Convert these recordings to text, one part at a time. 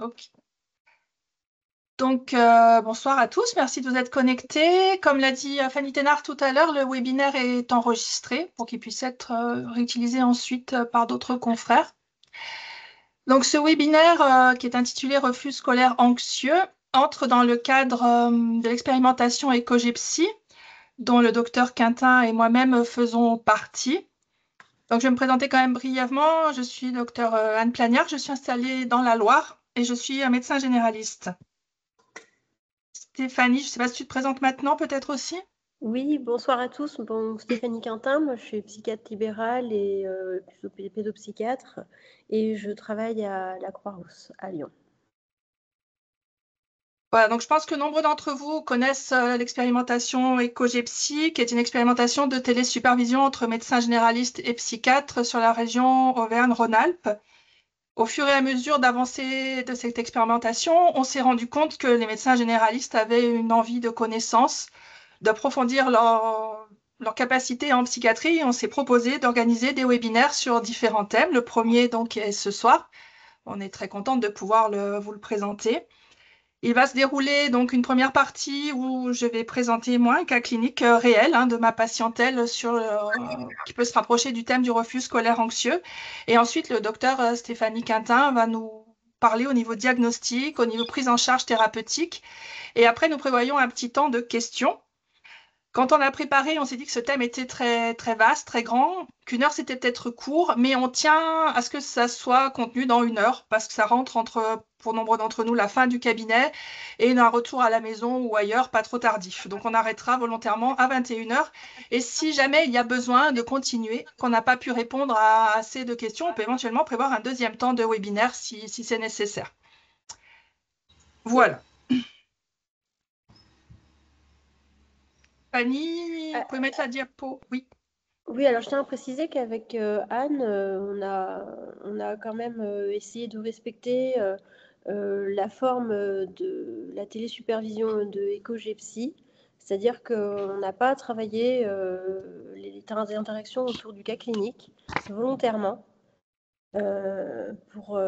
Ok. Donc, bonsoir à tous, merci de vous être connectés. Comme l'a dit Fanny Thénard tout à l'heure, le webinaire est enregistré pour qu'il puisse être réutilisé ensuite par d'autres confrères. Donc, ce webinaire qui est intitulé Refus scolaire anxieux entre dans le cadre de l'expérimentation EcoGPSy, dont le docteur Quintin et moi-même faisons partie. Donc, je vais me présenter quand même brièvement. Je suis docteur Anne Plagnard, je suis installée dans la Loire et je suis un médecin généraliste. Stéphanie, je ne sais pas si tu te présentes maintenant, peut-être aussi? Oui, bonsoir à tous. Bon, Stéphanie Quintin, moi je suis psychiatre libérale et pédopsychiatre et je travaille à la Croix-Rousse à Lyon. Voilà, donc je pense que nombre d'entre vous connaissent l'expérimentation EcoGPSy, qui est une expérimentation de télésupervision entre médecins généralistes et psychiatres sur la région Auvergne-Rhône-Alpes. Au fur et à mesure d'avancée de cette expérimentation, on s'est rendu compte que les médecins généralistes avaient une envie de connaissance, d'approfondir leur capacité en psychiatrie. On s'est proposé d'organiser des webinaires sur différents thèmes. Le premier, donc, est ce soir. On est très contente de pouvoir vous le présenter. Il va se dérouler donc une première partie où je vais présenter moi un cas clinique réel de ma patientèle qui peut se rapprocher du thème du refus scolaire anxieux. Et ensuite, le docteur Stéphanie Quintin va nous parler au niveau diagnostic, au niveau prise en charge thérapeutique. Et après, nous prévoyons un petit temps de questions. Quand on a préparé, on s'est dit que ce thème était très, très vaste, très grand, qu'une heure c'était peut-être court, mais on tient à ce que ça soit contenu dans une heure, parce que ça rentre pour nombre d'entre nous, la fin du cabinet et un retour à la maison ou ailleurs, pas trop tardif. Donc on arrêtera volontairement à 21 heures. Et si jamais il y a besoin de continuer, qu'on n'a pas pu répondre à assez de questions, on peut éventuellement prévoir un deuxième temps de webinaire si c'est nécessaire. Voilà. Fanny, vous pouvez mettre la diapo? Oui. Oui, alors je tiens à préciser qu'avec Anne, on a quand même essayé de respecter la forme de la télésupervision de EcoGPSy, c'est-à-dire qu'on n'a pas travaillé les interactions autour du cas clinique volontairement. Pour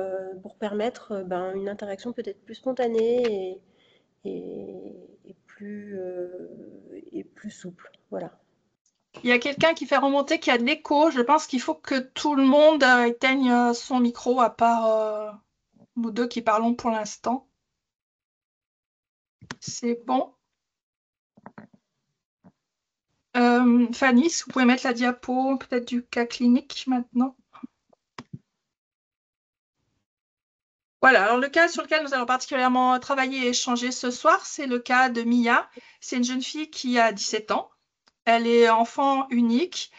permettre une interaction peut-être plus spontanée et plus souple. Voilà. Il y a quelqu'un qui fait remonter qu'il y a de l'écho. Je pense qu'il faut que tout le monde éteigne son micro, à part nous deux qui parlons pour l'instant. C'est bon. Fanny, si vous pouvez mettre la diapo peut-être du cas clinique maintenant. Voilà, alors le cas sur lequel nous allons particulièrement travailler et échanger ce soir, c'est le cas de Mia. C'est une jeune fille qui a 17 ans. Elle est enfant unique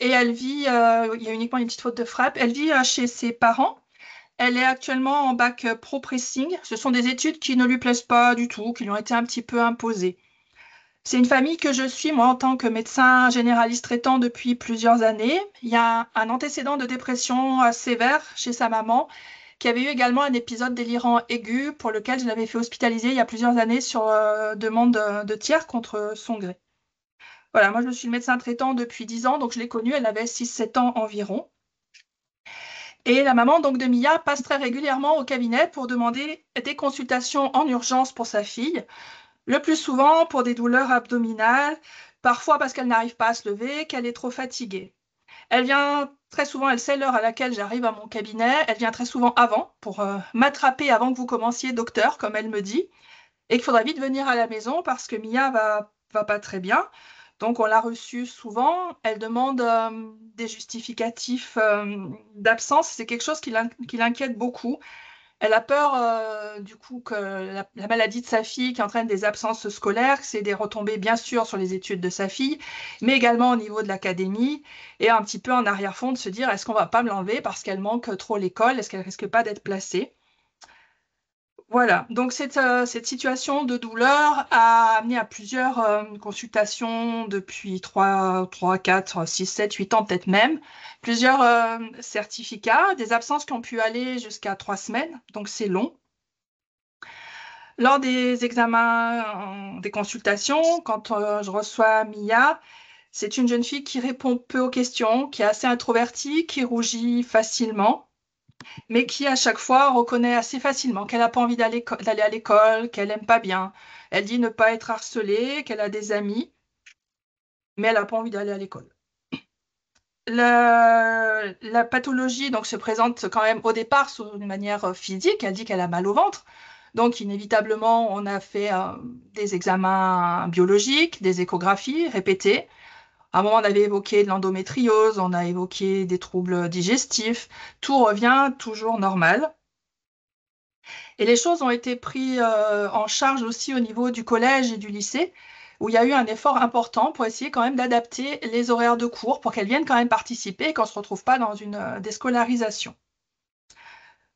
et elle vit, il y a uniquement une petite faute de frappe, elle vit chez ses parents. Elle est actuellement en bac pro pressing. Ce sont des études qui ne lui plaisent pas du tout, qui lui ont été un petit peu imposées. C'est une famille que je suis, moi, en tant que médecin généraliste traitant depuis plusieurs années. Il y a un antécédent de dépression sévère chez sa maman, qui avait eu également un épisode délirant aigu pour lequel je l'avais fait hospitaliser il y a plusieurs années sur demande de tiers contre son gré. Voilà, moi je suis le médecin traitant depuis 10 ans, donc je l'ai connue, elle avait 6-7 ans environ. Et la maman donc de Mia passe très régulièrement au cabinet pour demander des consultations en urgence pour sa fille, le plus souvent pour des douleurs abdominales, parfois parce qu'elle n'arrive pas à se lever, qu'elle est trop fatiguée. Elle vient très souvent, elle sait l'heure à laquelle j'arrive à mon cabinet, elle vient très souvent avant pour m'attraper avant que vous commenciez, docteur, comme elle me dit, et qu'il faudra vite venir à la maison parce que Mia va pas très bien. Donc, on l'a reçue souvent. Elle demande des justificatifs d'absence. C'est quelque chose qui l'inquiète beaucoup. Elle a peur, du coup, que la maladie de sa fille qui entraîne des absences scolaires, c'est des retombées, bien sûr, sur les études de sa fille, mais également au niveau de l'académie et un petit peu en arrière-fond de se dire, est-ce qu'on va pas me l'enlever parce qu'elle manque trop l'école? Est-ce qu'elle risque pas d'être placée? Voilà, donc cette situation de douleur a amené à plusieurs consultations depuis 4, 6, 7, 8 ans peut-être même, plusieurs certificats, des absences qui ont pu aller jusqu'à 3 semaines, donc c'est long. Lors des examens, des consultations, quand je reçois Mia, c'est une jeune fille qui répond peu aux questions, qui est assez introvertie, qui rougit facilement. mais qui à chaque fois reconnaît assez facilement qu'elle n'a pas envie d'aller à l'école, qu'elle n'aime pas bien. Elle dit ne pas être harcelée, qu'elle a des amis, mais elle n'a pas envie d'aller à l'école. La pathologie donc, se présente quand même au départ sous une manière physique. Elle dit qu'elle a mal au ventre. Donc, inévitablement, on a fait des examens biologiques, des échographies répétées. À un moment, on avait évoqué de l'endométriose, on a évoqué des troubles digestifs. Tout revient toujours normal. Et les choses ont été prises en charge aussi au niveau du collège et du lycée, où il y a eu un effort important pour essayer quand même d'adapter les horaires de cours pour qu'elles viennent quand même participer et qu'on ne se retrouve pas dans une déscolarisation.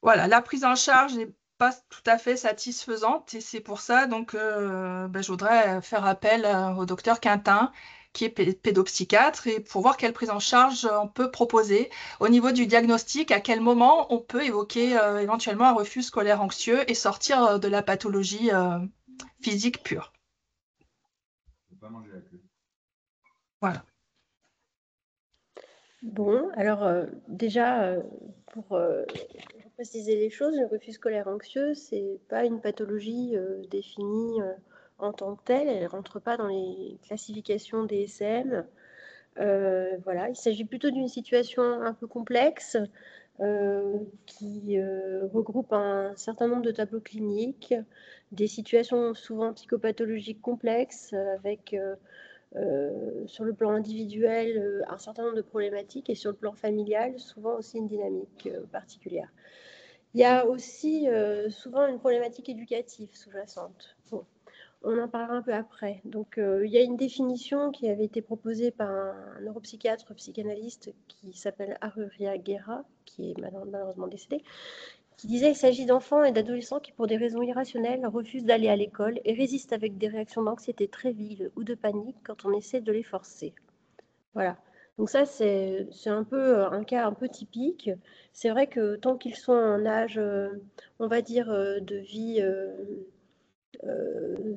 Voilà, la prise en charge n'est pas tout à fait satisfaisante et c'est pour ça donc je voudrais faire appel au docteur Quintin qui est pédopsychiatre et pour voir quelle prise en charge on peut proposer au niveau du diagnostic, à quel moment on peut évoquer éventuellement un refus scolaire anxieux et sortir de la pathologie physique pure. Voilà. Bon, alors déjà, pour préciser les choses, le refus scolaire anxieux, c'est pas une pathologie définie en tant que telle, elle rentre pas dans les classifications DSM. Voilà, il s'agit plutôt d'une situation un peu complexe qui regroupe un certain nombre de tableaux cliniques, des situations souvent psychopathologiques complexes avec sur le plan individuel, un certain nombre de problématiques et sur le plan familial, souvent aussi une dynamique particulière. Il y a aussi souvent une problématique éducative sous-jacente. Bon, on en parlera un peu après. Donc, il y a une définition qui avait été proposée par un neuropsychiatre psychanalyste qui s'appelle Aruria Guerra, qui est malheureusement décédé, qui disait qu'il s'agit d'enfants et d'adolescents qui, pour des raisons irrationnelles, refusent d'aller à l'école et résistent avec des réactions d'anxiété très vives ou de panique quand on essaie de les forcer. Voilà. Donc ça, c'est un peu un cas un peu typique. C'est vrai que tant qu'ils sont en âge, on va dire, de vie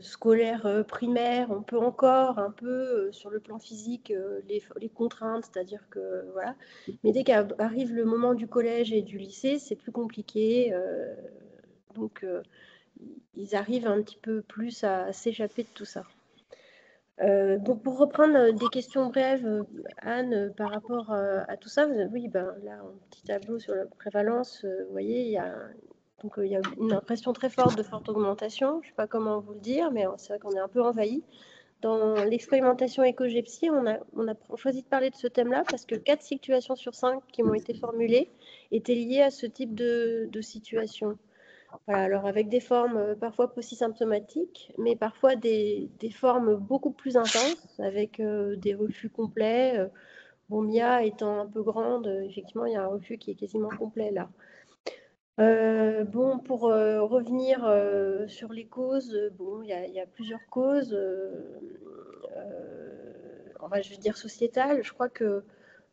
scolaire primaire, on peut encore un peu, sur le plan physique, les contraindre, c'est-à-dire que voilà. Mais dès qu'arrive le moment du collège et du lycée, c'est plus compliqué. Donc, ils arrivent un petit peu plus à s'échapper de tout ça. Donc, pour reprendre des questions brèves, Anne, par rapport à tout ça, oui, ben, là, un petit tableau sur la prévalence, vous voyez, il y a une impression très forte de forte augmentation. Je ne sais pas comment vous le dire, mais c'est vrai qu'on est un peu envahi. Dans l'expérimentation éco-GEPSI, on a choisi de parler de ce thème-là parce que 4 situations sur 5 qui m'ont été formulées étaient liées à ce type de situation. Voilà, alors avec des formes parfois symptomatiques, mais parfois des formes beaucoup plus intenses, avec des refus complets. Bon, Mia étant un peu grande, effectivement, il y a un refus qui est quasiment complet là. Bon, pour revenir sur les causes, bon, il y a plusieurs causes, je vais dire sociétales. Je crois que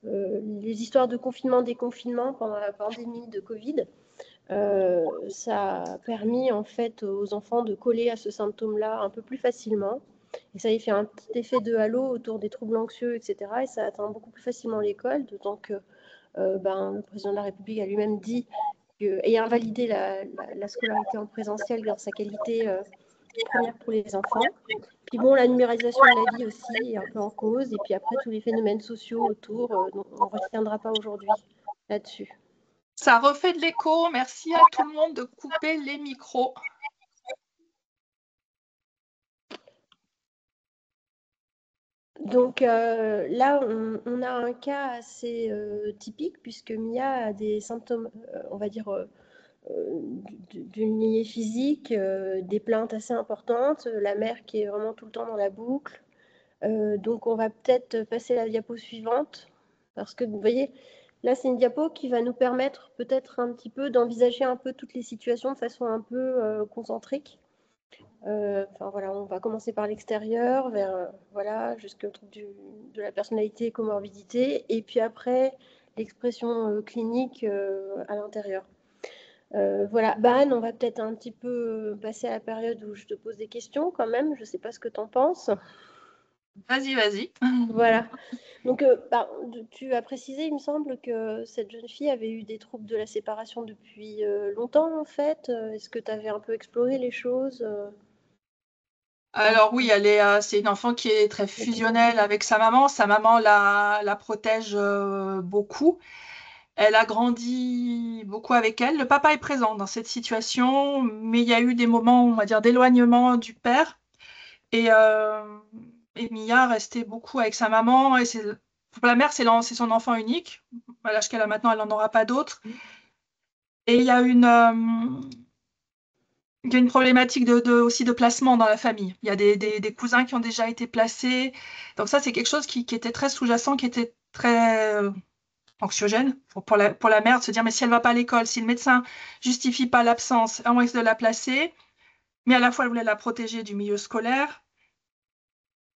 les histoires de confinement, déconfinement pendant la pandémie de Covid, ça a permis en fait aux enfants de coller à ce symptôme-là un peu plus facilement. Et ça a fait un petit effet de halo autour des troubles anxieux, etc. Et ça atteint beaucoup plus facilement l'école, d'autant que le président de la République a lui-même dit et invalidé la scolarité en présentiel dans sa qualité première pour les enfants. Puis bon, la numérisation de la vie aussi est un peu en cause. Et puis après, tous les phénomènes sociaux autour, dont on ne retiendra pas aujourd'hui là-dessus. Ça refait de l'écho. Merci à tout le monde de couper les micros. Donc là, on a un cas assez typique puisque Mia a des symptômes, on va dire, d'une lignée physique, des plaintes assez importantes, la mère qui est vraiment tout le temps dans la boucle. Donc on va peut-être passer à la diapo suivante parce que vous voyez, là c'est une diapo qui va nous permettre peut-être un petit peu d'envisager un peu toutes les situations de façon un peu concentrique. Voilà, on va commencer par l'extérieur, vers voilà, jusqu'au truc de la personnalité, comorbidité, et puis après l'expression clinique à l'intérieur. Voilà, Anne, on va peut-être un petit peu passer à la période où je te pose des questions quand même. Je ne sais pas ce que tu en penses. Vas-y, vas-y. Voilà. Donc, tu as précisé, il me semble, que cette jeune fille avait eu des troubles de la séparation depuis longtemps, en fait. Est-ce que tu avais un peu exploré les choses Alors oui, c'est une enfant qui est très Ok. fusionnelle avec sa maman. Sa maman la protège beaucoup. Elle a grandi beaucoup avec elle. Le papa est présent dans cette situation, mais il y a eu des moments, on va dire, d'éloignement du père. Et, euh, et Mia restait beaucoup avec sa maman. Pour la mère, c'est son enfant unique. À l'âge qu'elle a maintenant, elle n'en aura pas d'autres. Et il y a une problématique aussi de placement dans la famille. Il y a des cousins qui ont déjà été placés. Donc ça, c'est quelque chose qui était très sous-jacent, qui était très anxiogène pour la mère de se dire, mais si elle va pas à l'école, si le médecin justifie pas l'absence, on risque de la placer. Mais à la fois, elle voulait la protéger du milieu scolaire.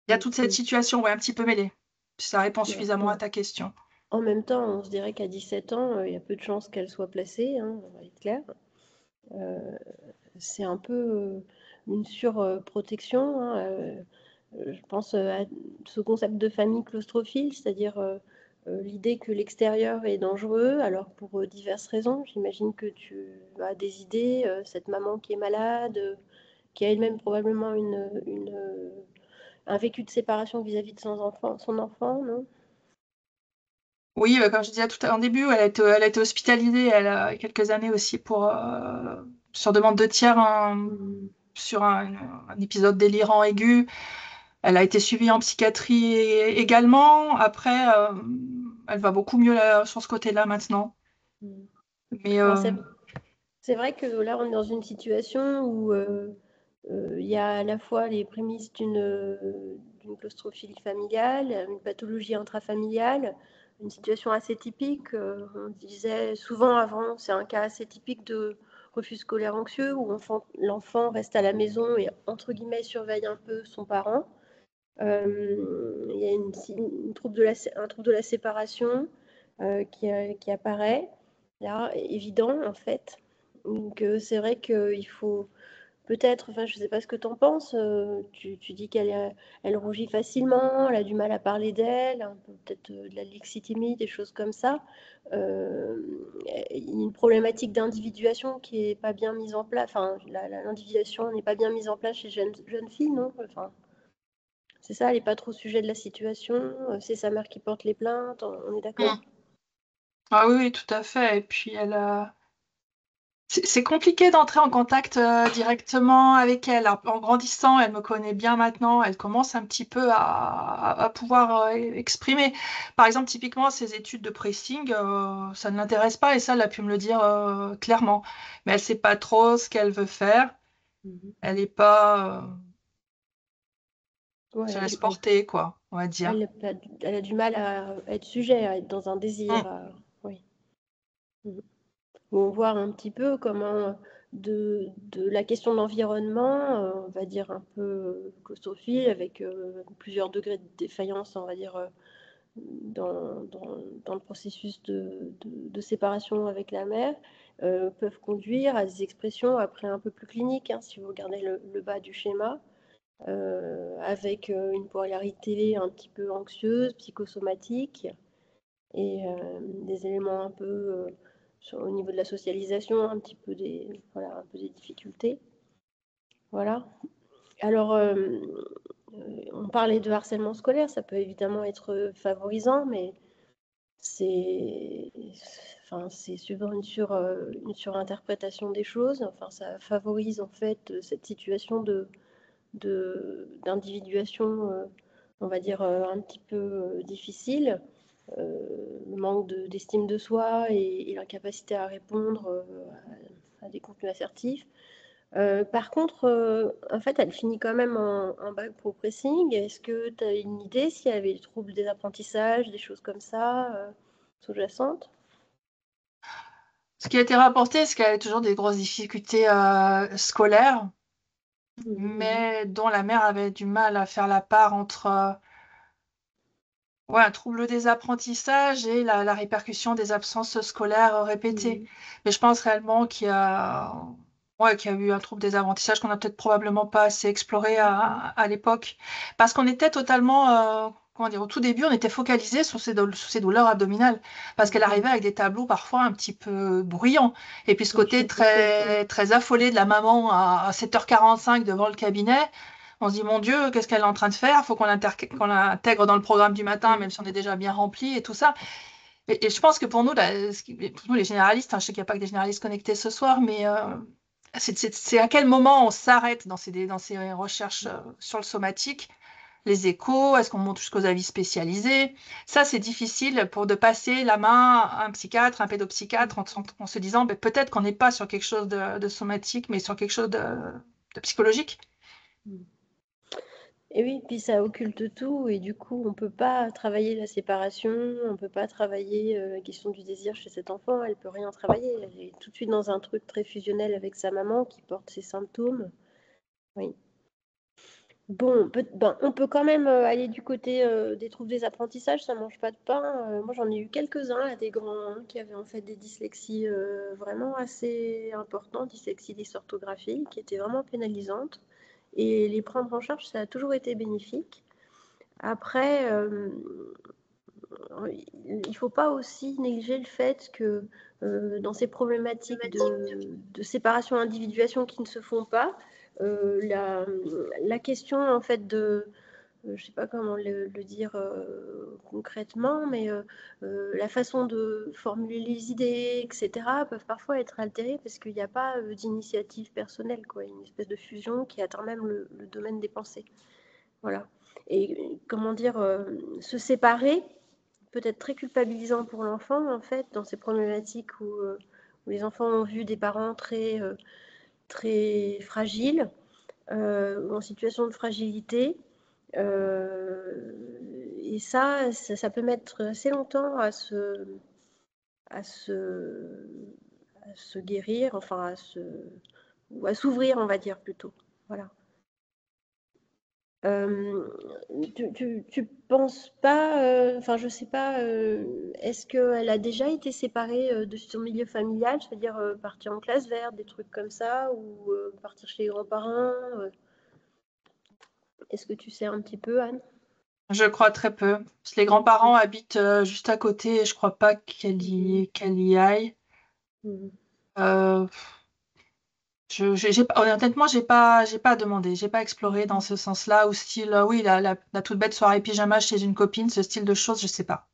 Il y a toute cette situation, ouais, un petit peu mêlée. Si ça répond Ouais, suffisamment à ouais. ta question. En même temps, on se dirait qu'à 17 ans, il y a peu de chances qu'elle soit placée, hein, on va être clair. Euh, c'est un peu une surprotection, hein, je pense à ce concept de famille claustrophile, c'est-à-dire l'idée que l'extérieur est dangereux, alors pour diverses raisons. J'imagine que tu as des idées, cette maman qui est malade, qui a elle-même probablement un vécu de séparation vis-à-vis de son enfant, non? Oui, comme je disais tout à l'heure en début, elle a été hospitalisée elle a quelques années aussi sur demande de tiers Mhm. sur un épisode délirant aigu. Elle a été suivie en psychiatrie également. Après, elle va beaucoup mieux sur ce côté-là maintenant. Mhm. Mais Alors c'est vrai que là, on est dans une situation où il y a à la fois les prémices d'une claustrophilie familiale, une pathologie intrafamiliale, une situation assez typique. On disait souvent avant, c'est un cas assez typique de refus scolaire anxieux où l'enfant reste à la maison et, entre guillemets, surveille un peu son parent. Il y a un trouble de la séparation qui apparaît, là, évident en fait. Donc c'est vrai qu'il faut peut-être, enfin je ne sais pas ce que tu en penses, tu dis elle rougit facilement, elle a du mal à parler d'elle, un peu peut-être de la lexitimie, des choses comme ça. Euh, il y a une problématique d'individuation qui n'est pas bien mise en place, enfin l'individuation n'est pas bien mise en place chez jeune fille, non? Enfin, c'est ça, elle n'est pas trop sujet de la situation, c'est sa mère qui porte les plaintes, on est d'accord? hmm. Ah oui, oui, tout à fait. Et puis c'est compliqué d'entrer en contact directement avec elle. En grandissant, elle me connaît bien maintenant. Elle commence un petit peu à pouvoir exprimer. Par exemple, typiquement, ses études de pressing, ça ne l'intéresse pas et ça, elle a pu me le dire clairement. Mais elle sait pas trop ce qu'elle veut faire. Mhm. Elle est pas, Ouais, se laisse porter, quoi, on va dire. elle a du mal à être sujet, à être dans un Mm. désir. Oui. Mhm. Ou voir un petit peu comment de la question de l'environnement, on va dire un peu claustrophile, avec plusieurs degrés de défaillance, on va dire, dans le processus de séparation avec la mère, peuvent conduire à des expressions après un peu plus cliniques, hein, si vous regardez le bas du schéma, avec une polarité un petit peu anxieuse, psychosomatique, et des éléments un peu au niveau de la socialisation, un petit peu voilà, un peu des difficultés. Voilà. Alors, on parlait de harcèlement scolaire, ça peut évidemment être favorisant, mais c'est enfin, c'est souvent une surinterprétation des choses. Enfin, ça favorise en fait cette situation d'individuation, on va dire, un petit peu difficile, le manque d'estime de soi et l'incapacité à répondre à des contenus assertifs. Par contre, en fait, elle finit quand même en bac pro pressing. Est-ce que tu as une idée s'il y avait des troubles des apprentissages, des choses comme ça, sous-jacentes? Ce qui a été rapporté, c'est qu'elle a toujours des grosses difficultés scolaires, Mhm, mais dont la mère avait du mal à faire la part entre ouais, un trouble des apprentissages et la répercussion des absences scolaires répétées. mhm, Mais je pense réellement qu'il y a Ouais, qu'il y a eu un trouble des apprentissages qu'on n'a peut-être probablement pas assez exploré à l'époque. Parce qu'on était totalement, comment dire, au tout début, on était focalisé sur sur ces douleurs abdominales. Parce qu'elle arrivait avec des tableaux parfois un petit peu bruyants. Et puis ce Oui, je côté suis d'accord. très affolé de la maman à 7h45 devant le cabinet. On se dit, mon Dieu, qu'est-ce qu'elle est en train de faire? Il faut qu'on l'intègre dans le programme du matin, même si on est déjà bien rempli et tout ça. Et je pense que pour nous, pour nous les généralistes, hein, je sais qu'il n'y a pas que des généralistes connectés ce soir, mais c'est à quel moment on s'arrête dans ces recherches sur le somatique, les échos, est-ce qu'on monte jusqu'aux avis spécialisés? Ça, c'est difficile de passer la main à un psychiatre, un pédopsychiatre, en se disant ben, peut-être qu'on n'est pas sur quelque chose de somatique, mais sur quelque chose de psychologique. Et oui, puis ça occulte tout et du coup, on peut pas travailler la séparation, on peut pas travailler la question du désir chez cet enfant, elle peut rien travailler. Elle est tout de suite dans un truc très fusionnel avec sa maman qui porte ses symptômes. Oui. Bon, ben, on peut quand même aller du côté des troubles des apprentissages, ça mange pas de pain. Moi, j'en ai eu quelques-uns, là, des grands hein, qui avaient en fait des dyslexies vraiment assez importantes, dyslexie dysorthographie, qui étaient vraiment pénalisantes. Et les prendre en charge, ça a toujours été bénéfique. Après, il ne faut pas aussi négliger le fait que dans ces problématiques de séparation individuation qui ne se font pas, la question en fait de je ne sais pas comment le dire concrètement, mais la façon de formuler les idées, etc., peuvent parfois être altérées parce qu'il n'y a pas d'initiative personnelle, quoi, une espèce de fusion qui atteint même le domaine des pensées. Voilà. Et comment dire, se séparer peut être très culpabilisant pour l'enfant, en fait, dans ces problématiques où les enfants ont vu des parents très fragiles, ou en situation de fragilité. Et ça peut mettre assez longtemps à se, à se guérir, enfin ou à s'ouvrir, on va dire plutôt. Voilà. Tu penses pas, enfin je sais pas, est-ce qu'elle a déjà été séparée de son milieu familial, c'est-à-dire partir en classe verte, des trucs comme ça, ou partir chez les grands-parents est-ce que tu sais un petit peu, Anne? Je crois très peu. Parce que les Mm, grands-parents habitent juste à côté et je crois pas mhm, qu'elle y aille. mhm. Euh, honnêtement, j'ai pas demandé, j'ai pas exploré dans ce sens-là, ou style, oui, la toute bête soirée pyjama chez une copine, ce style de choses, je sais pas.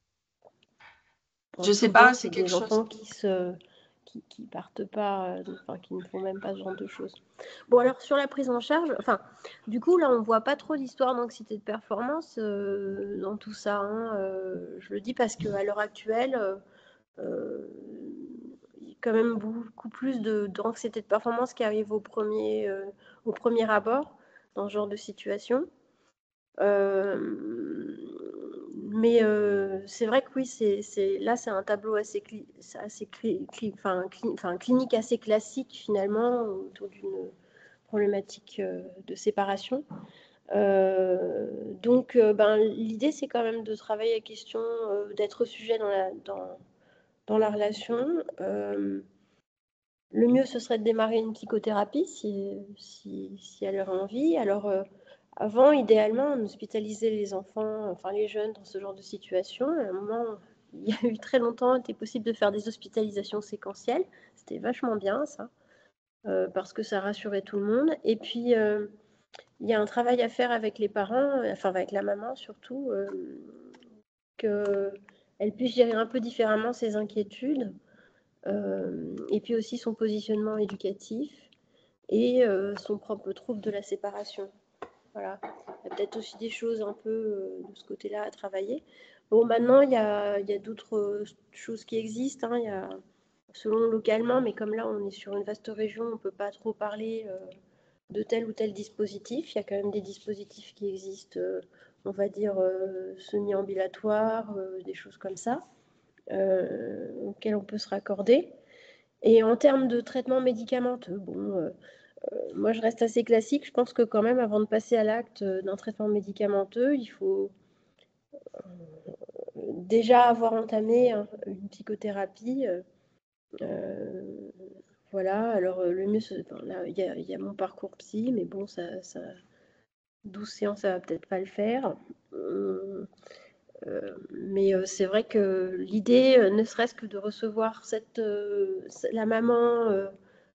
Bon, Je sais souvent, pas, c'est c'est quelque des chose. enfants qui partent pas, enfin, qui ne font même pas ce genre de choses. Bon, alors sur la prise en charge, enfin, du coup, là, on voit pas trop l'histoire d'anxiété de performance dans tout ça, hein, je le dis parce qu'à l'heure actuelle, euh, il y a quand même beaucoup plus d'anxiété de performance qui arrive au premier abord dans ce genre de situation. Mais c'est vrai que oui, là, c'est un tableau enfin, clinique assez classique finalement autour d'une problématique de séparation. Donc, ben, l'idée, c'est quand même de travailler la question d'être sujet dans la relation. Le mieux, ce serait de démarrer une psychothérapie si elle aurait envie. Alors, avant, idéalement, on hospitalisait les enfants, enfin les jeunes dans ce genre de situation. À un moment, il y a eu très longtemps, il était possible de faire des hospitalisations séquentielles. C'était vachement bien, ça, parce que ça rassurait tout le monde. Et puis, il y a un travail à faire avec les parents, enfin avec la maman surtout, qu'elle puisse gérer un peu différemment ses inquiétudes et puis aussi son positionnement éducatif et son propre trouble de la séparation. Voilà. Il y a peut-être aussi des choses un peu de ce côté-là à travailler. Bon, maintenant, il y a d'autres choses qui existent. Hein. Il y a, selon localement, mais comme là, on est sur une vaste région, on ne peut pas trop parler de tel ou tel dispositif. Il y a quand même des dispositifs qui existent, on va dire, semi-ambulatoires, des choses comme ça, auxquelles on peut se raccorder. Et en termes de traitement médicamenteux, bon, moi je reste assez classique. Je pense que quand même, avant de passer à l'acte d'un traitement médicamenteux, il faut déjà avoir entamé une psychothérapie. Euh, Voilà, alors le mieux, là, il y a mon parcours psy, mais bon, 12 séances, ça va peut-être pas le faire. Mais c'est vrai que l'idée, ne serait-ce que de recevoir la maman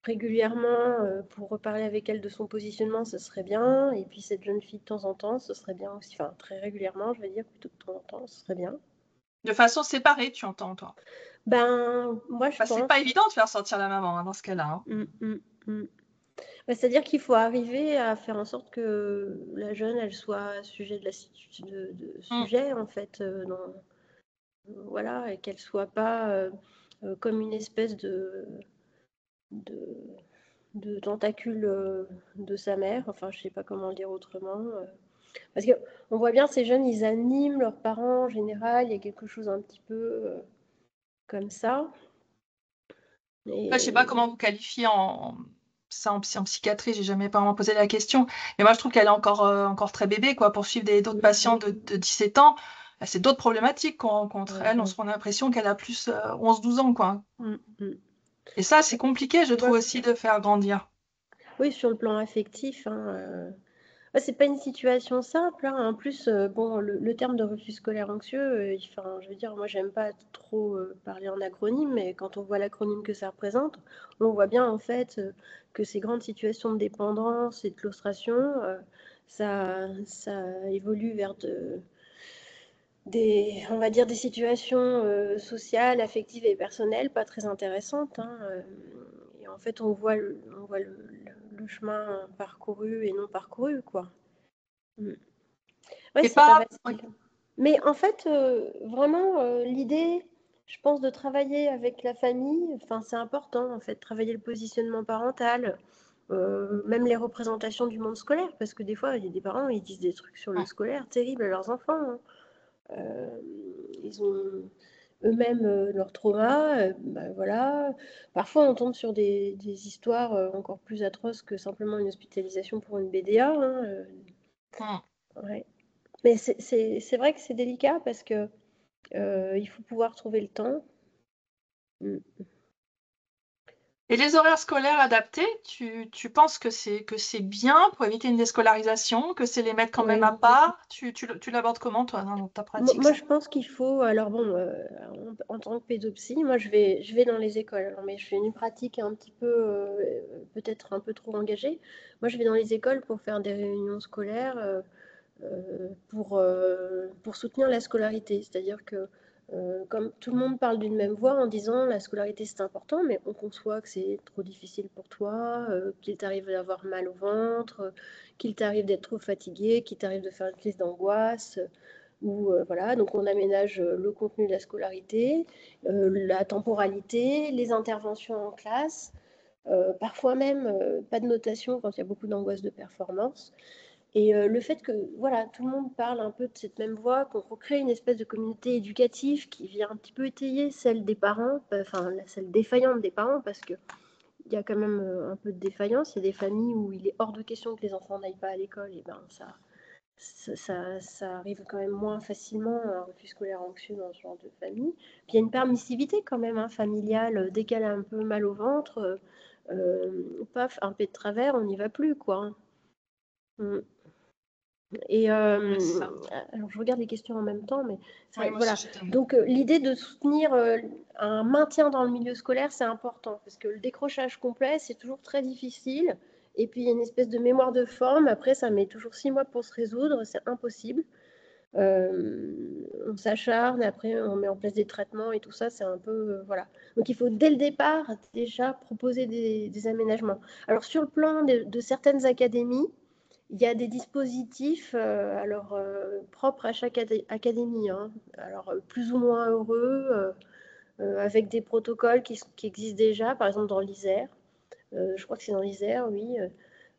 régulièrement pour reparler avec elle de son positionnement, ce serait bien. Et puis cette jeune fille de temps en temps, ce serait bien aussi. Enfin, très régulièrement, je veux dire, plutôt de temps en temps, ce serait bien. De façon séparée, tu entends, toi. Ben, moi, je Bah, c'est pas pense. évident de faire sortir la maman dans ce cas-là, hein. Mm. Bah, c'est-à-dire qu'il faut arriver à faire en sorte que la jeune, elle soit sujet de Mm. sujet, en fait, voilà, et qu'elle soit pas comme une espèce de, de tentacule de sa mère. Enfin, je sais pas comment le dire autrement. Parce que on voit bien ces jeunes, ils animent leurs parents en général. Il y a quelque chose un petit peu comme ça. Après, je sais pas Et comment vous qualifiez ça en psychiatrie, j'ai jamais vraiment posé la question. Mais moi, je trouve qu'elle est encore très bébé, quoi. Pour suivre d'autres patients de 17 ans, là, c'est d'autres problématiques qu'on rencontre. Elle, on a l'impression qu'elle a plus 11-12 ans, quoi. Mm, mm. Et ça, c'est compliqué, je Tu vois, trouve aussi, de faire grandir. oui, sur le plan affectif, hein, ouais, c'est pas une situation simple, hein. En plus, bon, le terme de refus scolaire anxieux, enfin, je veux dire, moi, j'aime pas trop parler en acronyme, mais quand on voit l'acronyme que ça représente, on voit bien en fait que ces grandes situations de dépendance et de claustration, ça évolue vers on va dire des situations sociales, affectives et personnelles pas très intéressantes, hein, et en fait, on voit le chemin parcouru et non parcouru, quoi. Mm. Ouais, Et c'est pas pas. Oui. facile. Mais en fait, vraiment, l'idée, je pense, de travailler avec la famille, enfin, c'est important, en fait, travailler le positionnement parental, même les représentations du monde scolaire, parce que des fois, il y a des parents, ils disent des trucs sur le scolaire terribles à leurs enfants, hein. Ils ont eux-mêmes leur trauma, bah, voilà. Parfois, on tombe sur des histoires encore plus atroces que simplement une hospitalisation pour une BDA, hein, Mm. ouais. Mais c'est vrai que c'est délicat parce que il faut pouvoir trouver le temps. Mm. Et les horaires scolaires adaptés, tu penses que c'est bien pour éviter une déscolarisation, que c'est les mettre quand même Ouais. à part? Tu l'abordes comment, toi, dans ta pratique, Moi, ça? je pense qu'il faut. Alors bon, en tant que pédopsie, moi, je vais dans les écoles. Alors, mais je fais une pratique un petit peu, peut-être un peu trop engagée. Moi, je vais dans les écoles pour faire des réunions scolaires. Pour soutenir la scolarité. C'est-à-dire que comme tout le monde parle d'une même voix en disant la scolarité c'est important, mais on conçoit que c'est trop difficile pour toi, qu'il t'arrive d'avoir mal au ventre, qu'il t'arrive d'être trop fatigué, qu'il t'arrive de faire une crise d'angoisse. Ou voilà, donc on aménage le contenu de la scolarité, la temporalité, les interventions en classe, parfois même pas de notation quand il y a beaucoup d'angoisse de performance. Et le fait que voilà, tout le monde parle un peu de cette même voix, qu'on recrée une espèce de communauté éducative qui vient un petit peu étayer celle des parents, enfin celle défaillante des parents, parce qu'il y a quand même un peu de défaillance. Il y a des familles où il est hors de question que les enfants n'aillent pas à l'école, et ben ça arrive quand même moins facilement un refus scolaire anxieux dans ce genre de famille. Puis il y a une permissivité quand même, hein, familiale. Dès qu'elle a un peu mal au ventre, paf, un pet de travers, on n'y va plus, quoi, hein. Mm. Et Ouais, c'est ça. alors je regarde les questions en même temps, mais Oui, moi aussi, voilà. je t'aime. Donc l'idée de soutenir un maintien dans le milieu scolaire, c'est important parce que le décrochage complet, c'est toujours très difficile. Et puis il y a une espèce de mémoire de forme. Après, ça met toujours 6 mois pour se résoudre, c'est impossible. On s'acharne, après on met en place des traitements et tout ça, c'est un peu voilà. Donc il faut dès le départ déjà proposer des aménagements. Alors sur le plan de certaines académies, il y a des dispositifs alors, propres à chaque académie, hein. Alors, plus ou moins heureux, avec des protocoles qui existent déjà, par exemple dans l'Isère. Je crois que c'est dans l'Isère, oui.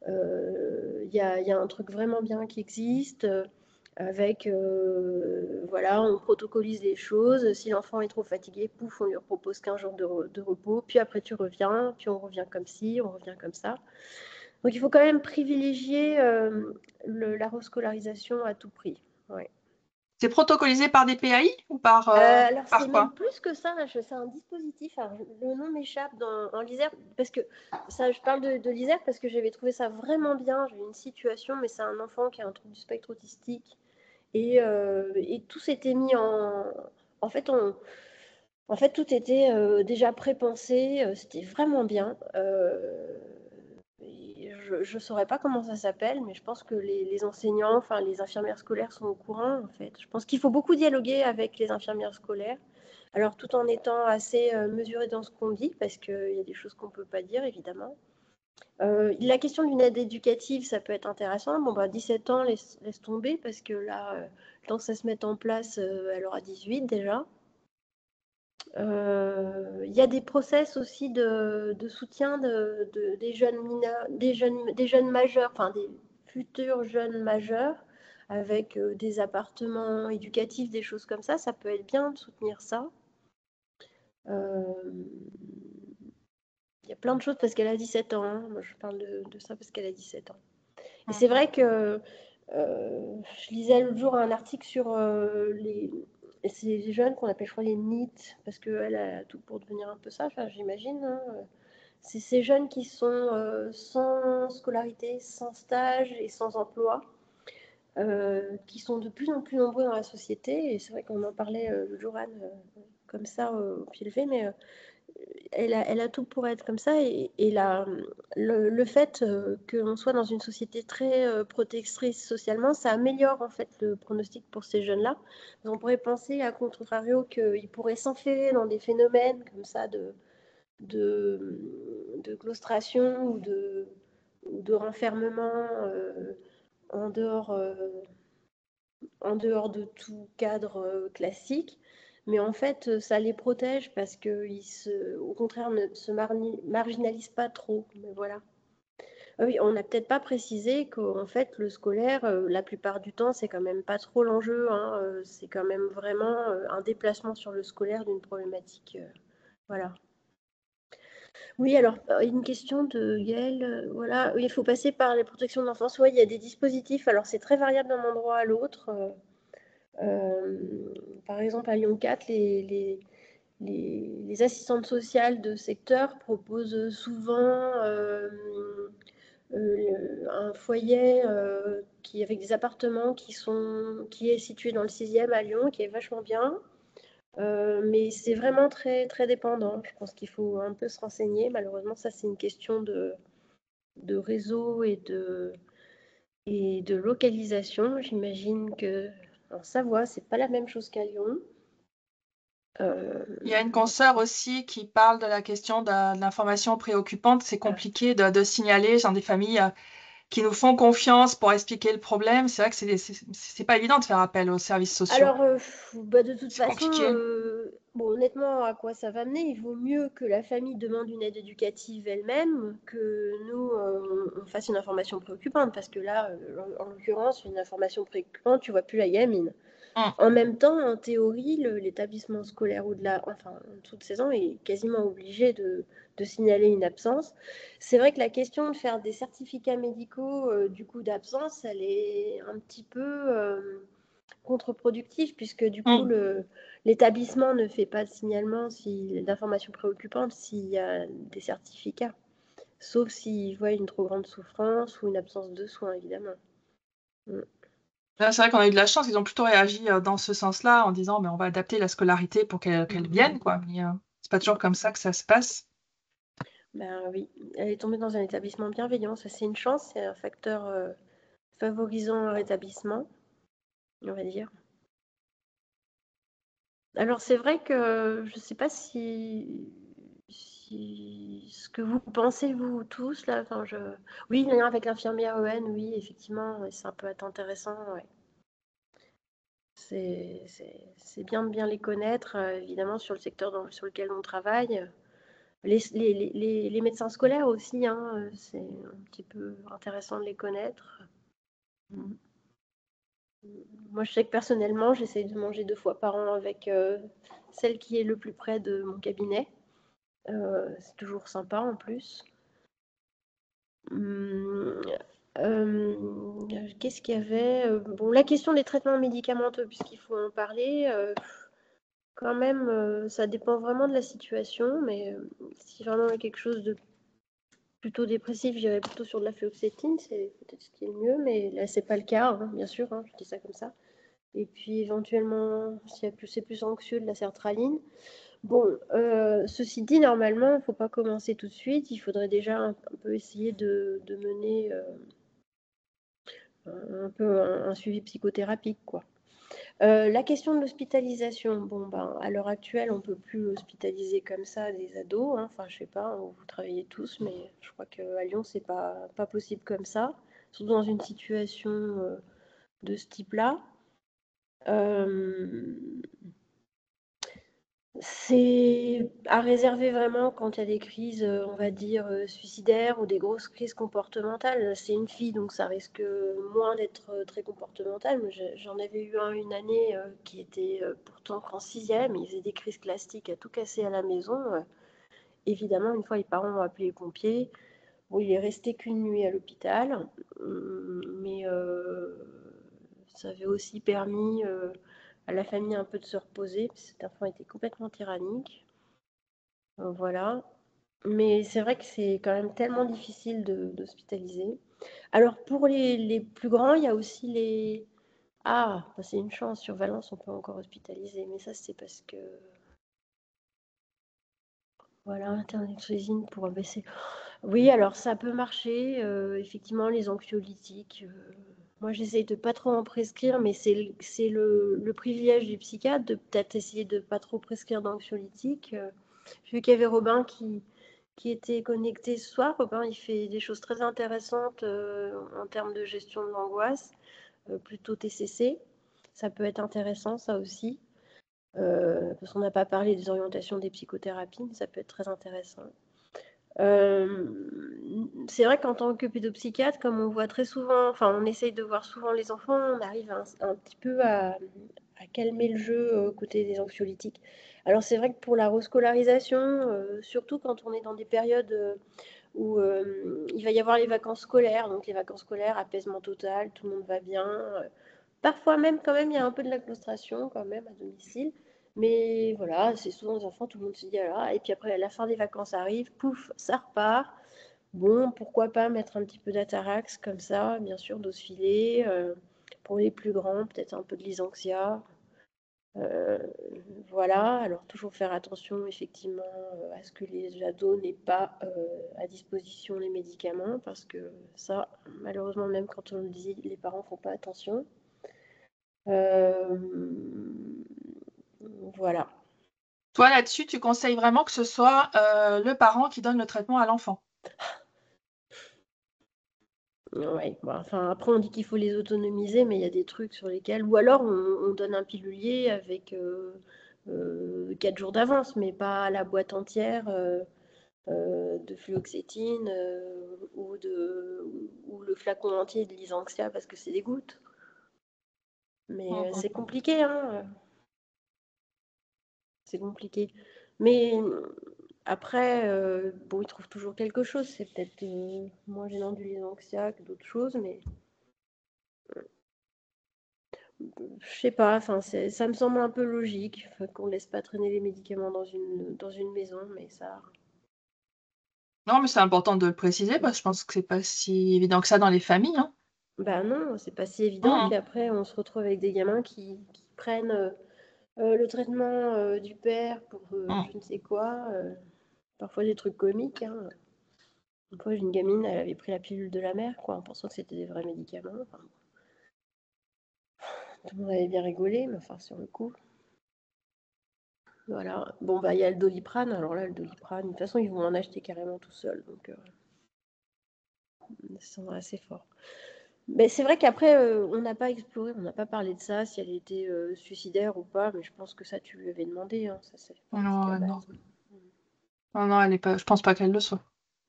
Il y a un truc vraiment bien qui existe, avec, voilà, on protocolise les choses. Si l'enfant est trop fatigué, pouf, on lui propose 15 jours de repos, puis après tu reviens, puis on revient comme ci, on revient comme ça. Donc il faut quand même privilégier la rescolarisation à tout prix. Ouais. C'est protocolisé par des PAI ou par, Alors c'est par même quoi? plus que ça, c'est un dispositif, alors, le nom m'échappe en l'ISER, parce que ça, je parle de l'ISER parce que j'avais trouvé ça vraiment bien. J'ai eu une situation, mais c'est un enfant qui a un trouble du spectre autistique, et tout s'était mis en fait, en fait, tout était déjà prépensé, c'était vraiment bien. Je ne saurais pas comment ça s'appelle, mais je pense que les enseignants, enfin les infirmières scolaires sont au courant, en fait. Je pense qu'il faut beaucoup dialoguer avec les infirmières scolaires, alors tout en étant assez mesuré dans ce qu'on dit, parce qu'il y a des choses qu'on ne peut pas dire, évidemment. La question d'une aide éducative, ça peut être intéressant. Bon, bah, 17 ans, laisse tomber, parce que là, le temps que ça se mette en place, elle aura 18 déjà. Il y a des process aussi de soutien des jeunes mineurs, des jeunes majeurs, enfin des futurs jeunes majeurs, avec des appartements éducatifs, des choses comme ça. Ça peut être bien de soutenir ça. Euh, Il y a plein de choses parce qu'elle a 17 ans, hein. Moi, je parle de ça parce qu'elle a 17 ans. Et c'est vrai que je lisais l'autre jour un article sur ces jeunes qu'on appelle, je crois, les NEET, parce qu'elle a tout pour devenir un peu ça, enfin, j'imagine, hein. C'est ces jeunes qui sont sans scolarité, sans stage et sans emploi, qui sont de plus en plus nombreux dans la société. Et c'est vrai qu'on en parlait le jour, Anne, comme ça, au pied levé, mais elle a tout pour être comme ça. Et le fait que l'on soit dans une société très protectrice socialement, ça améliore en fait le pronostic pour ces jeunes-là. On pourrait penser, à contrario, qu'ils pourraient s'enferrer dans des phénomènes comme ça de, de claustration ou de renfermement en dehors, euh, en dehors de tout cadre classique. Mais en fait, ça les protège parce qu'ils, au contraire, ne se marginalisent pas trop. Mais voilà. Ah oui, on n'a peut-être pas précisé qu'en fait, le scolaire, la plupart du temps, c'est quand même pas trop l'enjeu, hein. C'est quand même vraiment un déplacement sur le scolaire d'une problématique. Voilà. Oui, alors, une question de Gaëlle, voilà. Oui, il faut passer par les protections de l'enfance. Oui, il y a des dispositifs. Alors, c'est très variable d'un endroit à l'autre. Par exemple, à Lyon 4, les assistantes sociales de secteur proposent souvent un foyer avec des appartements qui est situé dans le 6e à Lyon, qui est vachement bien. Mais c'est vraiment très, très dépendant. Je pense qu'il faut un peu se renseigner. Malheureusement, ça, c'est une question de réseau et de localisation. J'imagine que en Savoie, c'est pas la même chose qu'à Lyon. Il y a une consoeur aussi qui parle de la question de l'information préoccupante. C'est Ah. compliqué de signaler, genre des familles qui nous font confiance pour expliquer le problème. C'est vrai que c'est pas évident de faire appel aux services sociaux. Alors, bah, de toute C'est façon, compliqué. bon, honnêtement, à quoi ça va mener? Il vaut mieux que la famille demande une aide éducative elle-même, que nous, on fasse une information préoccupante, parce que là, en l'occurrence, une information préoccupante, tu vois plus la gamine. Mm. En même temps, en théorie, l'établissement scolaire au-delà, enfin, en dessous de 16 ans, est quasiment obligé de signaler une absence. C'est vrai que la question de faire des certificats médicaux, du coup, d'absence, elle est un petit peu contre-productive, puisque du coup, Mm. l'établissement ne fait pas de signalement d'informations préoccupantes s'il y a des certificats, sauf s'il voit une trop grande souffrance ou une absence de soins, évidemment. Mm. Là, c'est vrai qu'on a eu de la chance. Ils ont plutôt réagi dans ce sens-là en disant, mais on va adapter la scolarité pour qu'elle vienne, quoi. Mais c'est pas toujours comme ça que ça se passe. Ben oui, elle est tombée dans un établissement bienveillant, ça c'est une chance, c'est un facteur favorisant un rétablissement, on va dire. Alors c'est vrai que je ne sais pas si ce que vous pensez vous tous là, enfin oui, le lien avec l'infirmière EN, oui, effectivement, ouais, ça peut être intéressant, ouais. C'est bien de bien les connaître, évidemment, sur le secteur sur lequel on travaille. Les médecins scolaires aussi, hein, c'est un petit peu intéressant de les connaître. Mm. Moi, je sais que personnellement, j'essaye de manger 2 fois par an avec celle qui est le plus près de mon cabinet. C'est toujours sympa en plus. Hum, Qu'est-ce qu'il y avait? Bon, la question des traitements médicamenteux, puisqu'il faut en parler, quand même, ça dépend vraiment de la situation, mais si vraiment il y a quelque chose de plutôt dépressif, j'irais plutôt sur de la fluoxétine, c'est peut-être ce qui est le mieux, mais là, c'est pas le cas, hein, bien sûr, hein, je dis ça comme ça. Et puis éventuellement, si c'est plus anxieux, de la sertraline. Bon, ceci dit, normalement, il ne faut pas commencer tout de suite. Il faudrait déjà un peu essayer de mener un peu un suivi psychothérapique, quoi. La question de l'hospitalisation, bon, ben, à l'heure actuelle, on ne peut plus hospitaliser comme ça des ados, hein. Enfin, je sais pas, vous travaillez tous, mais je crois qu'à Lyon, c'est pas possible comme ça, surtout dans une situation de ce type-là. Euh, C'est à réserver vraiment quand il y a des crises, on va dire, suicidaires ou des grosses crises comportementales. C'est une fille, donc ça risque moins d'être très comportemental. Mais j'en avais eu un une année qui était pourtant qu'en sixième. Il faisait des crises classiques à tout casser à la maison. Évidemment, une fois, les parents ont appelé les pompiers. Bon, il est resté qu'une nuit à l'hôpital, mais ça avait aussi permis à la famille un peu de se reposer, parce que cet enfant était complètement tyrannique. Voilà. Mais c'est vrai que c'est quand même tellement difficile d'hospitaliser. Alors pour les plus grands, il y a aussi les... Ah, bah, c'est une chance, sur Valence, on peut encore hospitaliser, mais ça c'est parce que... Voilà, Internet Cuisine pour baisser. Oui, alors ça peut marcher, effectivement, les anxiolytiques. Moi, j'essaye de pas trop en prescrire, mais c'est le privilège du psychiatre de peut-être essayer de pas trop prescrire d'anxiolytiques. J'ai vu qu'il y avait Robin qui était connecté ce soir. Robin, il fait des choses très intéressantes en termes de gestion de l'angoisse, plutôt TCC. Ça peut être intéressant, ça aussi, parce qu'on n'a pas parlé des orientations des psychothérapies, mais ça peut être très intéressant. C'est vrai qu'en tant que pédopsychiatre, comme on voit très souvent, enfin on essaye de voir souvent les enfants, on arrive un petit peu à calmer le jeu côté des anxiolytiques. Alors c'est vrai que pour la rescolarisation, surtout quand on est dans des périodes où il va y avoir les vacances scolaires, donc les vacances scolaires, apaisement total, tout le monde va bien. Parfois même, quand même, il y a un peu de la claustration quand même à domicile. Mais voilà, c'est souvent des enfants, tout le monde se dit alors. Et puis après, la fin des vacances arrive, pouf, ça repart. Bon, pourquoi pas mettre un petit peu d'atarax comme ça, bien sûr, dose filée. Pour les plus grands, peut-être un peu de lysanxia. Euh, voilà, alors toujours faire attention effectivement à ce que les ados n'aient pas à disposition les médicaments, parce que ça, malheureusement, même quand on le dit, les parents ne font pas attention. Euh, voilà. Toi, là-dessus, tu conseilles vraiment que ce soit le parent qui donne le traitement à l'enfant. Ouais, bon, enfin, après, on dit qu'il faut les autonomiser, mais il y a des trucs sur lesquels. Ou alors, on donne un pilulier avec 4 jours d'avance, mais pas la boîte entière de fluoxétine ou le flacon entier de Lysanxia parce que c'est des gouttes. Mais c'est Mhm. compliqué, hein. C'est compliqué. Mais après, bon, ils trouvent toujours quelque chose. C'est peut-être moins gênant du Lysanxia que d'autres choses, mais je sais pas. Enfin, ça me semble un peu logique, enfin, qu'on laisse pas traîner les médicaments dans une maison, mais ça. Non, mais c'est important de le préciser parce que je pense que c'est pas si évident que ça dans les familles, hein. Bah non, c'est pas si évident. Puis Mhm. après, on se retrouve avec des gamins qui prennent le traitement du père pour Mhm. je ne sais quoi. Parfois des trucs comiques, hein. Une fois, j'ai une gamine, elle avait pris la pilule de la mère, quoi, en pensant que c'était des vrais médicaments. Enfin, tout le monde avait bien rigolé, mais enfin, sur le coup. Voilà. Bon, bah, il y a le Doliprane. Alors là, le Doliprane, de toute façon, ils vont en acheter carrément tout seuls. Donc, ça sera assez fort. Mais c'est vrai qu'après, on n'a pas exploré, on n'a pas parlé de ça, si elle était suicidaire ou pas. Mais je pense que ça, tu lui avais demandé, hein. Ça fait partie de la Non, non. base. Non, non, elle est pas. Je pense pas qu'elle le soit.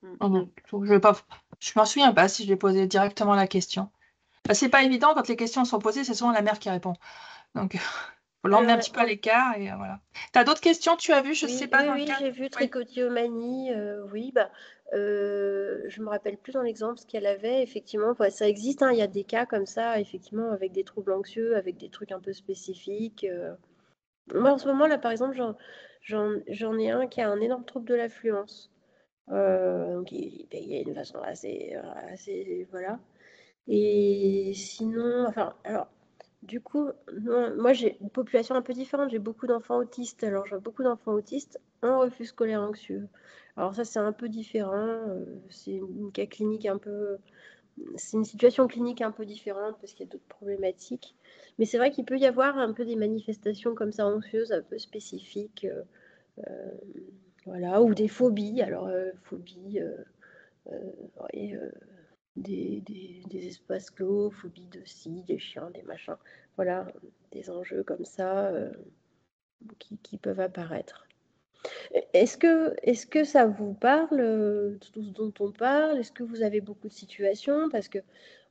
Mm. Non, non. Je vais pas. Je m'en souviens pas si je lui ai posé directement la question. Bah, c'est pas évident quand les questions sont posées, c'est souvent la mère qui répond. Donc, faut l'emmener un Alors, petit peu à l'écart et voilà. T'as d'autres questions, tu as vu, je sais oui, pas oui, dans le oui, cadre. j'ai vu Oui. trichotillomanie, oui, bah, Je me rappelle plus dans l'exemple ce qu'elle avait, effectivement. Ça existe, hein, il y a des cas comme ça, effectivement, avec des troubles anxieux, avec des trucs un peu spécifiques. Moi, en ce moment, là, par exemple, j'en ai un qui a un énorme trouble de l'affluence. Donc, il payait de façon assez, voilà. Et sinon, enfin, alors, du coup, non, moi, j'ai une population un peu différente. J'ai beaucoup d'enfants autistes. Alors, j'ai beaucoup d'enfants autistes en refus scolaire anxieux. Alors, ça, c'est un peu différent. C'est une cas clinique un peu. C'est une situation clinique un peu différente parce qu'il y a d'autres problématiques. Mais c'est vrai qu'il peut y avoir un peu des manifestations comme ça anxieuses, un peu spécifiques. Voilà, ou des phobies. Alors, phobie, ouais, des espaces clos, phobie de ci, des chiens, des machins. Voilà, des enjeux comme ça qui peuvent apparaître. Est-ce que ça vous parle, tout ce dont on parle? Est-ce que vous avez beaucoup de situations? Parce que,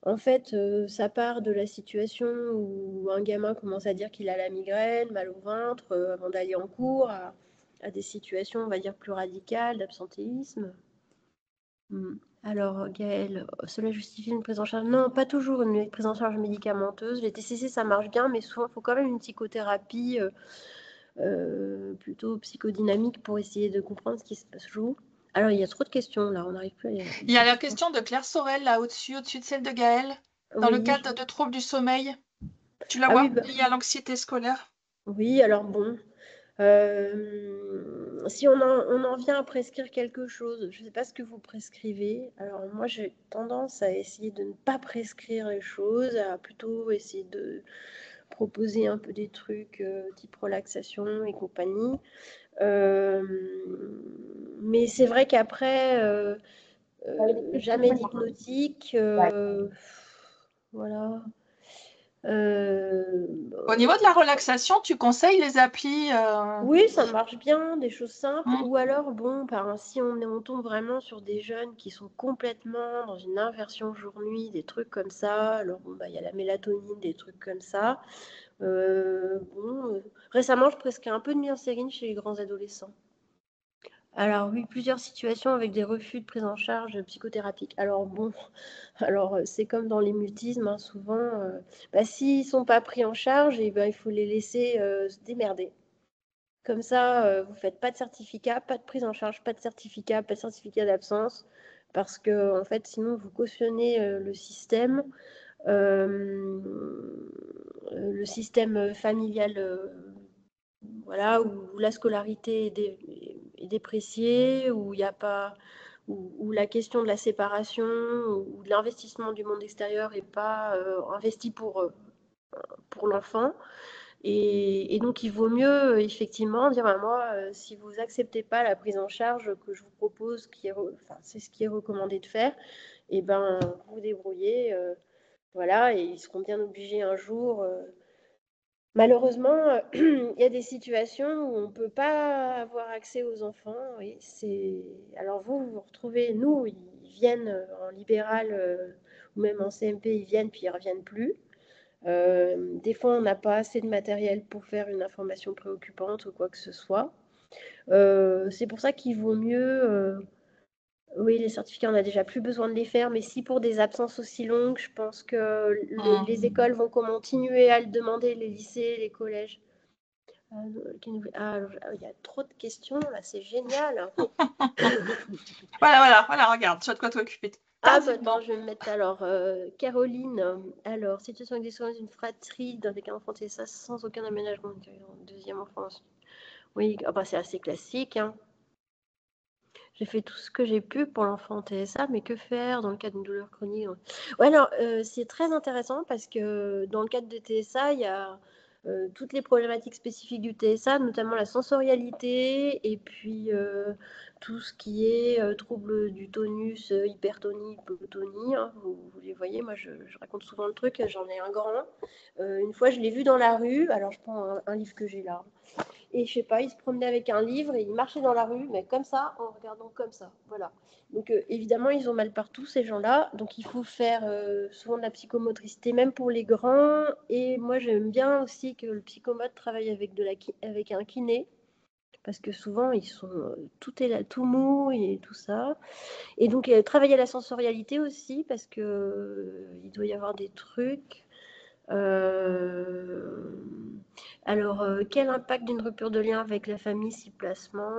en fait, ça part de la situation où un gamin commence à dire qu'il a la migraine, mal au ventre, avant d'aller en cours, à des situations, on va dire, plus radicales, d'absentéisme. Alors, Gaëlle, cela justifie une prise en charge? Non, pas toujours une prise en charge médicamenteuse. Les TCC, ça marche bien, mais souvent, il faut quand même une psychothérapie plutôt psychodynamique pour essayer de comprendre ce qui se joue. Alors, il y a trop de questions, là, on n'arrive plus à Il y a la question de Claire Sorel, là, au-dessus de celle de Gaëlle, dans le Oui. cadre de troubles du sommeil. Tu la Ah oui, vois, liée à l'anxiété scolaire. oui, alors bon. Si on en vient à prescrire quelque chose, je ne sais pas ce que vous prescrivez. Alors moi, j'ai tendance à essayer de ne pas prescrire les choses, à plutôt essayer de proposer un peu des trucs type relaxation et compagnie. Mais c'est vrai qu'après, jamais d'hypnotique. Voilà. Euh, Au niveau de la relaxation, tu conseilles les applis Oui, ça marche bien, des choses simples. hmm. Ou alors, bon, si on tombe vraiment sur des jeunes qui sont complètement dans une inversion jour-nuit, des trucs comme ça. Alors, bon, il y a la mélatonine, des trucs comme ça. Récemment, je prescris un peu de myocérine chez les grands adolescents. Alors oui, plusieurs situations avec des refus de prise en charge psychothérapique. Alors bon, alors c'est comme dans les mutismes, hein, souvent, s'ils ne sont pas pris en charge, eh ben, il faut les laisser se démerder. Comme ça, vous ne faites pas de certificat, pas de prise en charge, pas de certificat d'absence, parce que en fait, sinon, vous cautionnez le système familial, voilà, où la scolarité est dépréciée, où il n'y a pas, où la question de la séparation ou de l'investissement du monde extérieur n'est pas investi pour l'enfant. Et donc, il vaut mieux effectivement dire, moi, si vous acceptez pas la prise en charge que je vous propose, c'est ce qui est recommandé de faire, et ben, vous débrouillez, voilà, et ils seront bien obligés un jour. Malheureusement, il y a des situations où on ne peut pas avoir accès aux enfants. Et alors vous retrouvez, nous, ils viennent en libéral ou même en CMP, ils viennent puis ils ne reviennent plus. Des fois, on n'a pas assez de matériel pour faire une information préoccupante ou quoi que ce soit. C'est pour ça qu'il vaut mieux. Oui, les certificats, on n'a déjà plus besoin de les faire, mais si pour des absences aussi longues, je pense que les écoles vont continuer à le demander, les lycées, les collèges. Il y a trop de questions, là, c'est génial. Voilà, regarde, tu as de quoi t'occuper. Attends, je vais me mettre alors. Caroline, alors, situation avec des soins d'une fratrie avec un enfant TSA sans aucun aménagement. Deuxième enfance. Oui, c'est assez classique, hein. J'ai fait tout ce que j'ai pu pour l'enfant TSA, mais que faire dans le cas d'une douleur chronique? Ouais, alors, c'est très intéressant parce que dans le cadre de TSA, il y a toutes les problématiques spécifiques du TSA, notamment la sensorialité et puis tout ce qui est trouble du tonus, hypertonie, hypotonie, hein, vous les voyez, moi je raconte souvent le truc, j'en ai un grand. Une fois, je l'ai vu dans la rue, alors je prends un livre que j'ai là. Et je sais pas, il se promenait avec un livre et il marchait dans la rue, mais comme ça, en regardant comme ça. Voilà. Donc évidemment, ils ont mal partout, ces gens-là. Donc il faut faire souvent de la psychomotricité, même pour les grands. Et moi, j'aime bien aussi que le psychomote travaille avec un kiné parce que souvent, tout est là, tout mou et tout ça. Et donc, travailler la sensorialité aussi, parce que il doit y avoir des trucs. Euh, alors, quel impact d'une rupture de lien avec la famille si placement?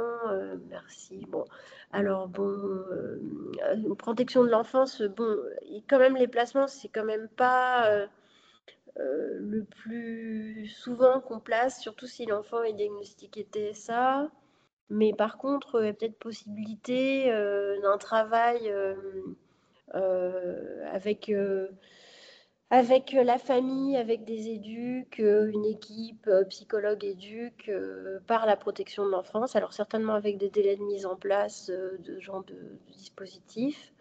Merci. Bon, alors bon, protection de l'enfance, bon, quand même les placements, c'est quand même pas le plus souvent qu'on place, surtout si l'enfant est diagnostiqué TSA. Mais par contre, il y a peut-être possibilité d'un travail avec la famille, avec des éduques, une équipe psychologue éduque par la protection de l'enfance. Alors certainement avec des délais de mise en place de ce genre de dispositifs.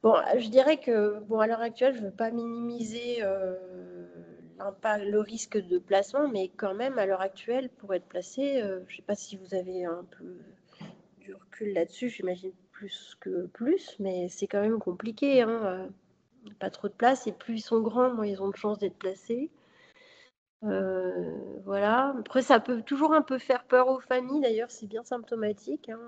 Bon, je dirais que bon, à l'heure actuelle, je ne veux pas minimiser le risque de placement, mais quand même, à l'heure actuelle, pour être placé, je ne sais pas si vous avez un peu du recul là-dessus, j'imagine plus, mais c'est quand même compliqué, hein, pas trop de place, et plus ils sont grands, moins ils ont de chances d'être placés. Voilà. Après, ça peut toujours un peu faire peur aux familles, d'ailleurs, c'est bien symptomatique, hein.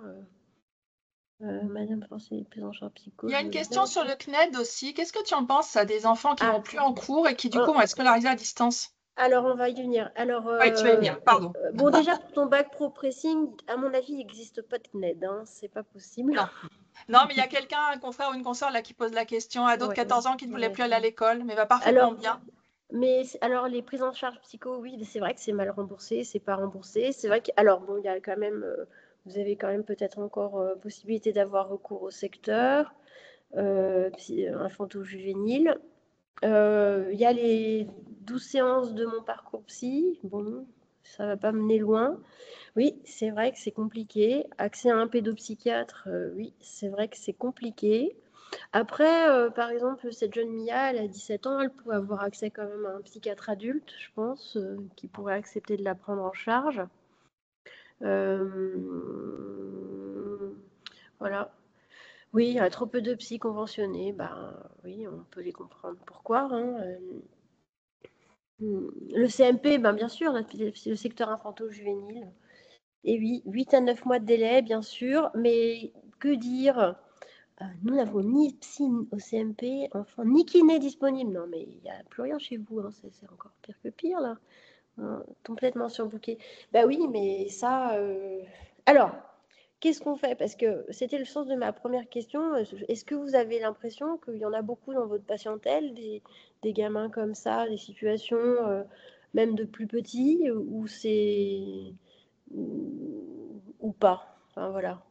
Madame Français, prise en charge psycho, Il y a je une veux question bien. sur le CNED aussi. Qu'est-ce que tu en penses, ça, des enfants qui Ah, vont plus en cours et qui, du euh, coup, vont être scolarisés à distance? alors on va y venir. Alors, Oui, tu vas y venir, pardon. bon, déjà pour ton bac pro pressing, à mon avis, il n'existe pas de CNED, hein, c'est pas possible. Non. Non, mais il y a quelqu'un, un confrère ou une consoeur là qui pose la question à d'autres Ouais, 14 ans qui ne voulaient ouais. plus aller à l'école, mais va parfaitement Alors, bien. alors les prises en charge psycho, oui, c'est vrai que c'est mal remboursé, c'est pas remboursé. C'est vrai que, alors bon, il y a quand même, vous avez quand même peut-être encore possibilité d'avoir recours au secteur infanto-juvénile. Il y a les 12 séances de mon parcours psy. Bon, ça va pas mener loin. Oui, c'est vrai que c'est compliqué. Accès à un pédopsychiatre, oui, c'est vrai que c'est compliqué. Après, par exemple, cette jeune Mia, elle a 17 ans, elle pourrait avoir accès quand même à un psychiatre adulte, je pense, qui pourrait accepter de la prendre en charge. Voilà. Oui, il y a trop peu de psy conventionnés. Ben, oui, on peut les comprendre. Pourquoi, hein, le CMP, ben, bien sûr, le secteur infanto-juvénile. Et oui, 8 à 9 mois de délai, bien sûr, mais que dire? Nous n'avons ni psy au CMP, enfin, ni kiné disponible. Non, mais il n'y a plus rien chez vous, hein, c'est encore pire que pire, là. Hein, complètement surbooké. Bah oui, mais ça... Alors, qu'est-ce qu'on fait? Parce que c'était le sens de ma première question. Est-ce que vous avez l'impression qu'il y en a beaucoup dans votre patientèle, des gamins comme ça, des situations même de plus petits, ou c'est... ou pas? Enfin, voilà.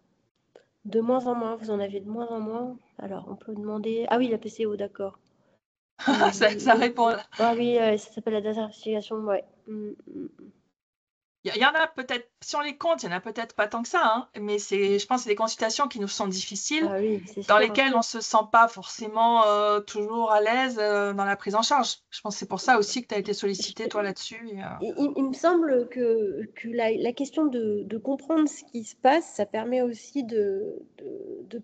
De moins en moins, vous en avez de moins en moins. Alors, on peut demander... Ah oui, la PCO, d'accord. Ça répond là. Ah oui, ça s'appelle la désertification, ouais. Il y en a peut-être, si on les compte, il y en a peut-être pas tant que ça, hein, mais je pense que c'est des consultations qui nous sont difficiles, Ah oui, c'est dans sûr, hein. lesquelles on se sent pas forcément toujours à l'aise dans la prise en charge. Je pense que c'est pour ça aussi que tu as été sollicité, toi, là-dessus. Il me semble que la question de comprendre ce qui se passe, ça permet aussi de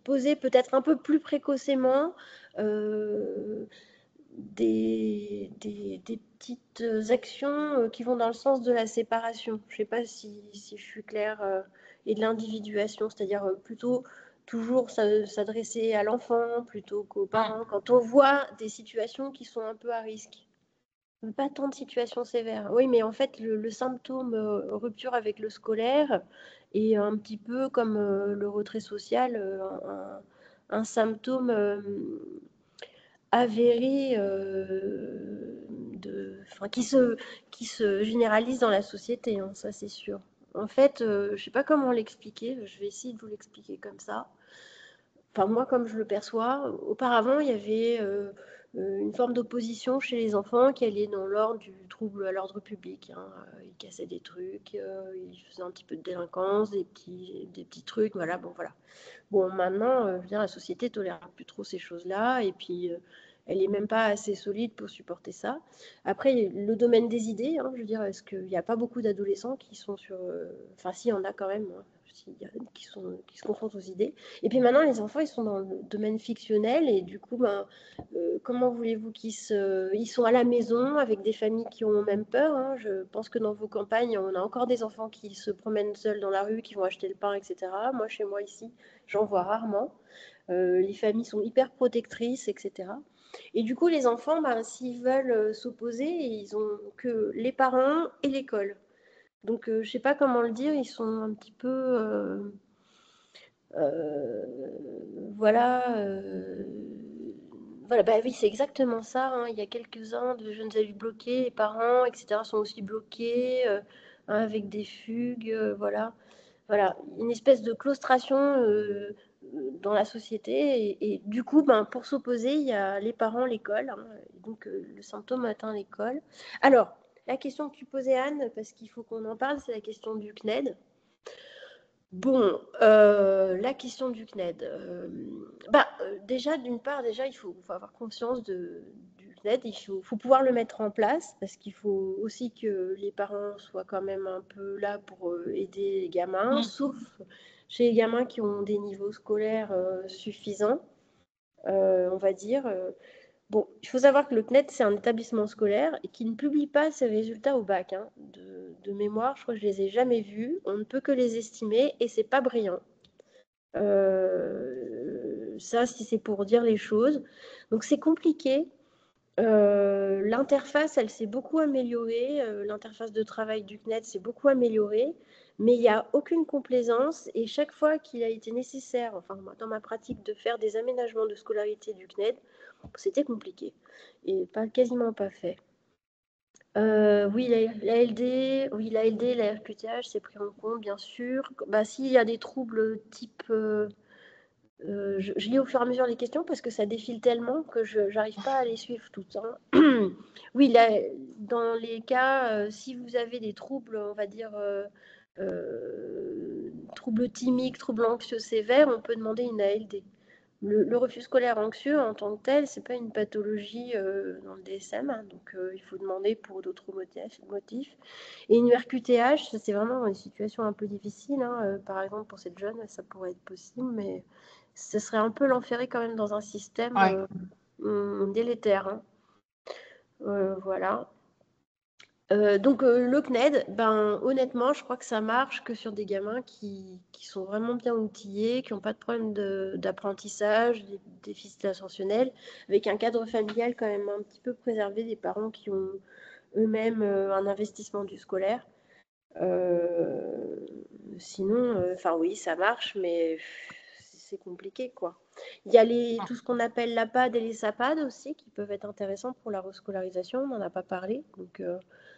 poser peut-être un peu plus précocement euh, des petites actions qui vont dans le sens de la séparation. Je ne sais pas si je suis claire, et de l'individuation, c'est-à-dire plutôt toujours s'adresser à l'enfant plutôt qu'aux Mm. parents quand on voit des situations qui sont un peu à risque. Pas tant de situations sévères. Oui, mais en fait, le symptôme rupture avec le scolaire est un petit peu comme le retrait social, un symptôme avéré enfin, qui se généralise dans la société, hein, ça c'est sûr. En fait, je ne sais pas comment l'expliquer, je vais essayer de vous l'expliquer comme ça. Enfin, moi, comme je le perçois, auparavant, il y avait une forme d'opposition chez les enfants qui allait dans l'ordre du trouble à l'ordre public, hein. Ils cassaient des trucs, ils faisaient un petit peu de délinquance, des petits trucs, voilà, bon, voilà. Bon, maintenant, je veux dire, la société ne tolère plus trop ces choses-là, et puis elle n'est même pas assez solide pour supporter ça. Après, le domaine des idées, hein, je veux dire, est-ce qu'il n'y a pas beaucoup d'adolescents qui sont sur... Enfin, si, il y en a quand même, hein. qui se confrontent aux idées. Et puis maintenant, les enfants, ils sont dans le domaine fictionnel et du coup, comment voulez-vous ils sont à la maison avec des familles qui ont même peur, hein. Je pense que dans vos campagnes, on a encore des enfants qui se promènent seuls dans la rue, qui vont acheter le pain, etc. Moi, chez moi ici, j'en vois rarement. Les familles sont hyper protectrices, etc. Et du coup, les enfants, s'ils veulent s'opposer, ils ont que les parents et l'école. Donc, je ne sais pas comment le dire, ils sont un petit peu... euh, voilà. Voilà, bah oui, c'est exactement ça, hein. Il y a quelques-uns de jeunes adultes bloqués, les parents, etc., sont aussi bloqués, hein, avec des fugues, voilà. Voilà, une espèce de claustration dans la société. Et du coup, pour s'opposer, il y a les parents, l'école, hein. Donc, le symptôme atteint l'école. Alors, la question que tu posais, Anne, parce qu'il faut qu'on en parle, c'est la question du CNED. Bon, la question du CNED. Déjà, d'une part, il faut avoir conscience du CNED. Il faut pouvoir le mettre en place parce qu'il faut aussi que les parents soient quand même un peu là pour aider les gamins, sauf chez les gamins qui ont des niveaux scolaires suffisants, on va dire. Bon, il faut savoir que le CNED, c'est un établissement scolaire et qui ne publie pas ses résultats au bac, hein. De mémoire, je crois que je les ai jamais vus. On ne peut que les estimer et c'est pas brillant. Ça, si c'est pour dire les choses. Donc c'est compliqué. L'interface, elle s'est beaucoup améliorée. L'interface de travail du CNED s'est beaucoup améliorée, mais il n'y a aucune complaisance. Et chaque fois qu'il a été nécessaire, enfin dans ma pratique, de faire des aménagements de scolarité du CNED, c'était compliqué et quasiment pas fait. Oui, la LD, oui, la LD, la RQTH, c'est pris en compte, bien sûr. S'il y a des troubles type... je lis au fur et à mesure les questions parce que ça défile tellement que je n'arrive pas à les suivre toutes, hein. Oui, là, dans les cas, si vous avez des troubles, on va dire, troubles thymiques, troubles anxieux sévères, on peut demander une ALD. Le refus scolaire anxieux en tant que tel, c'est pas une pathologie dans le DSM, hein, donc il faut demander pour d'autres motifs. Et une RQTH, c'est vraiment une situation un peu difficile, hein. Par exemple, pour cette jeune, ça pourrait être possible, mais ce serait un peu l'enferrer quand même dans un système délétère, hein. Voilà. Donc le CNED, honnêtement, je crois que ça marche que sur des gamins qui sont vraiment bien outillés, qui n'ont pas de problème d'apprentissage, des déficits attentionnels, avec un cadre familial quand même un petit peu préservé, des parents qui ont eux-mêmes un investissement du scolaire. Sinon, oui, ça marche, mais c'est compliqué, quoi. Il y a tout ce qu'on appelle l'APAD et les SAPAD aussi, qui peuvent être intéressants pour la rescolarisation, on n'en a pas parlé. Donc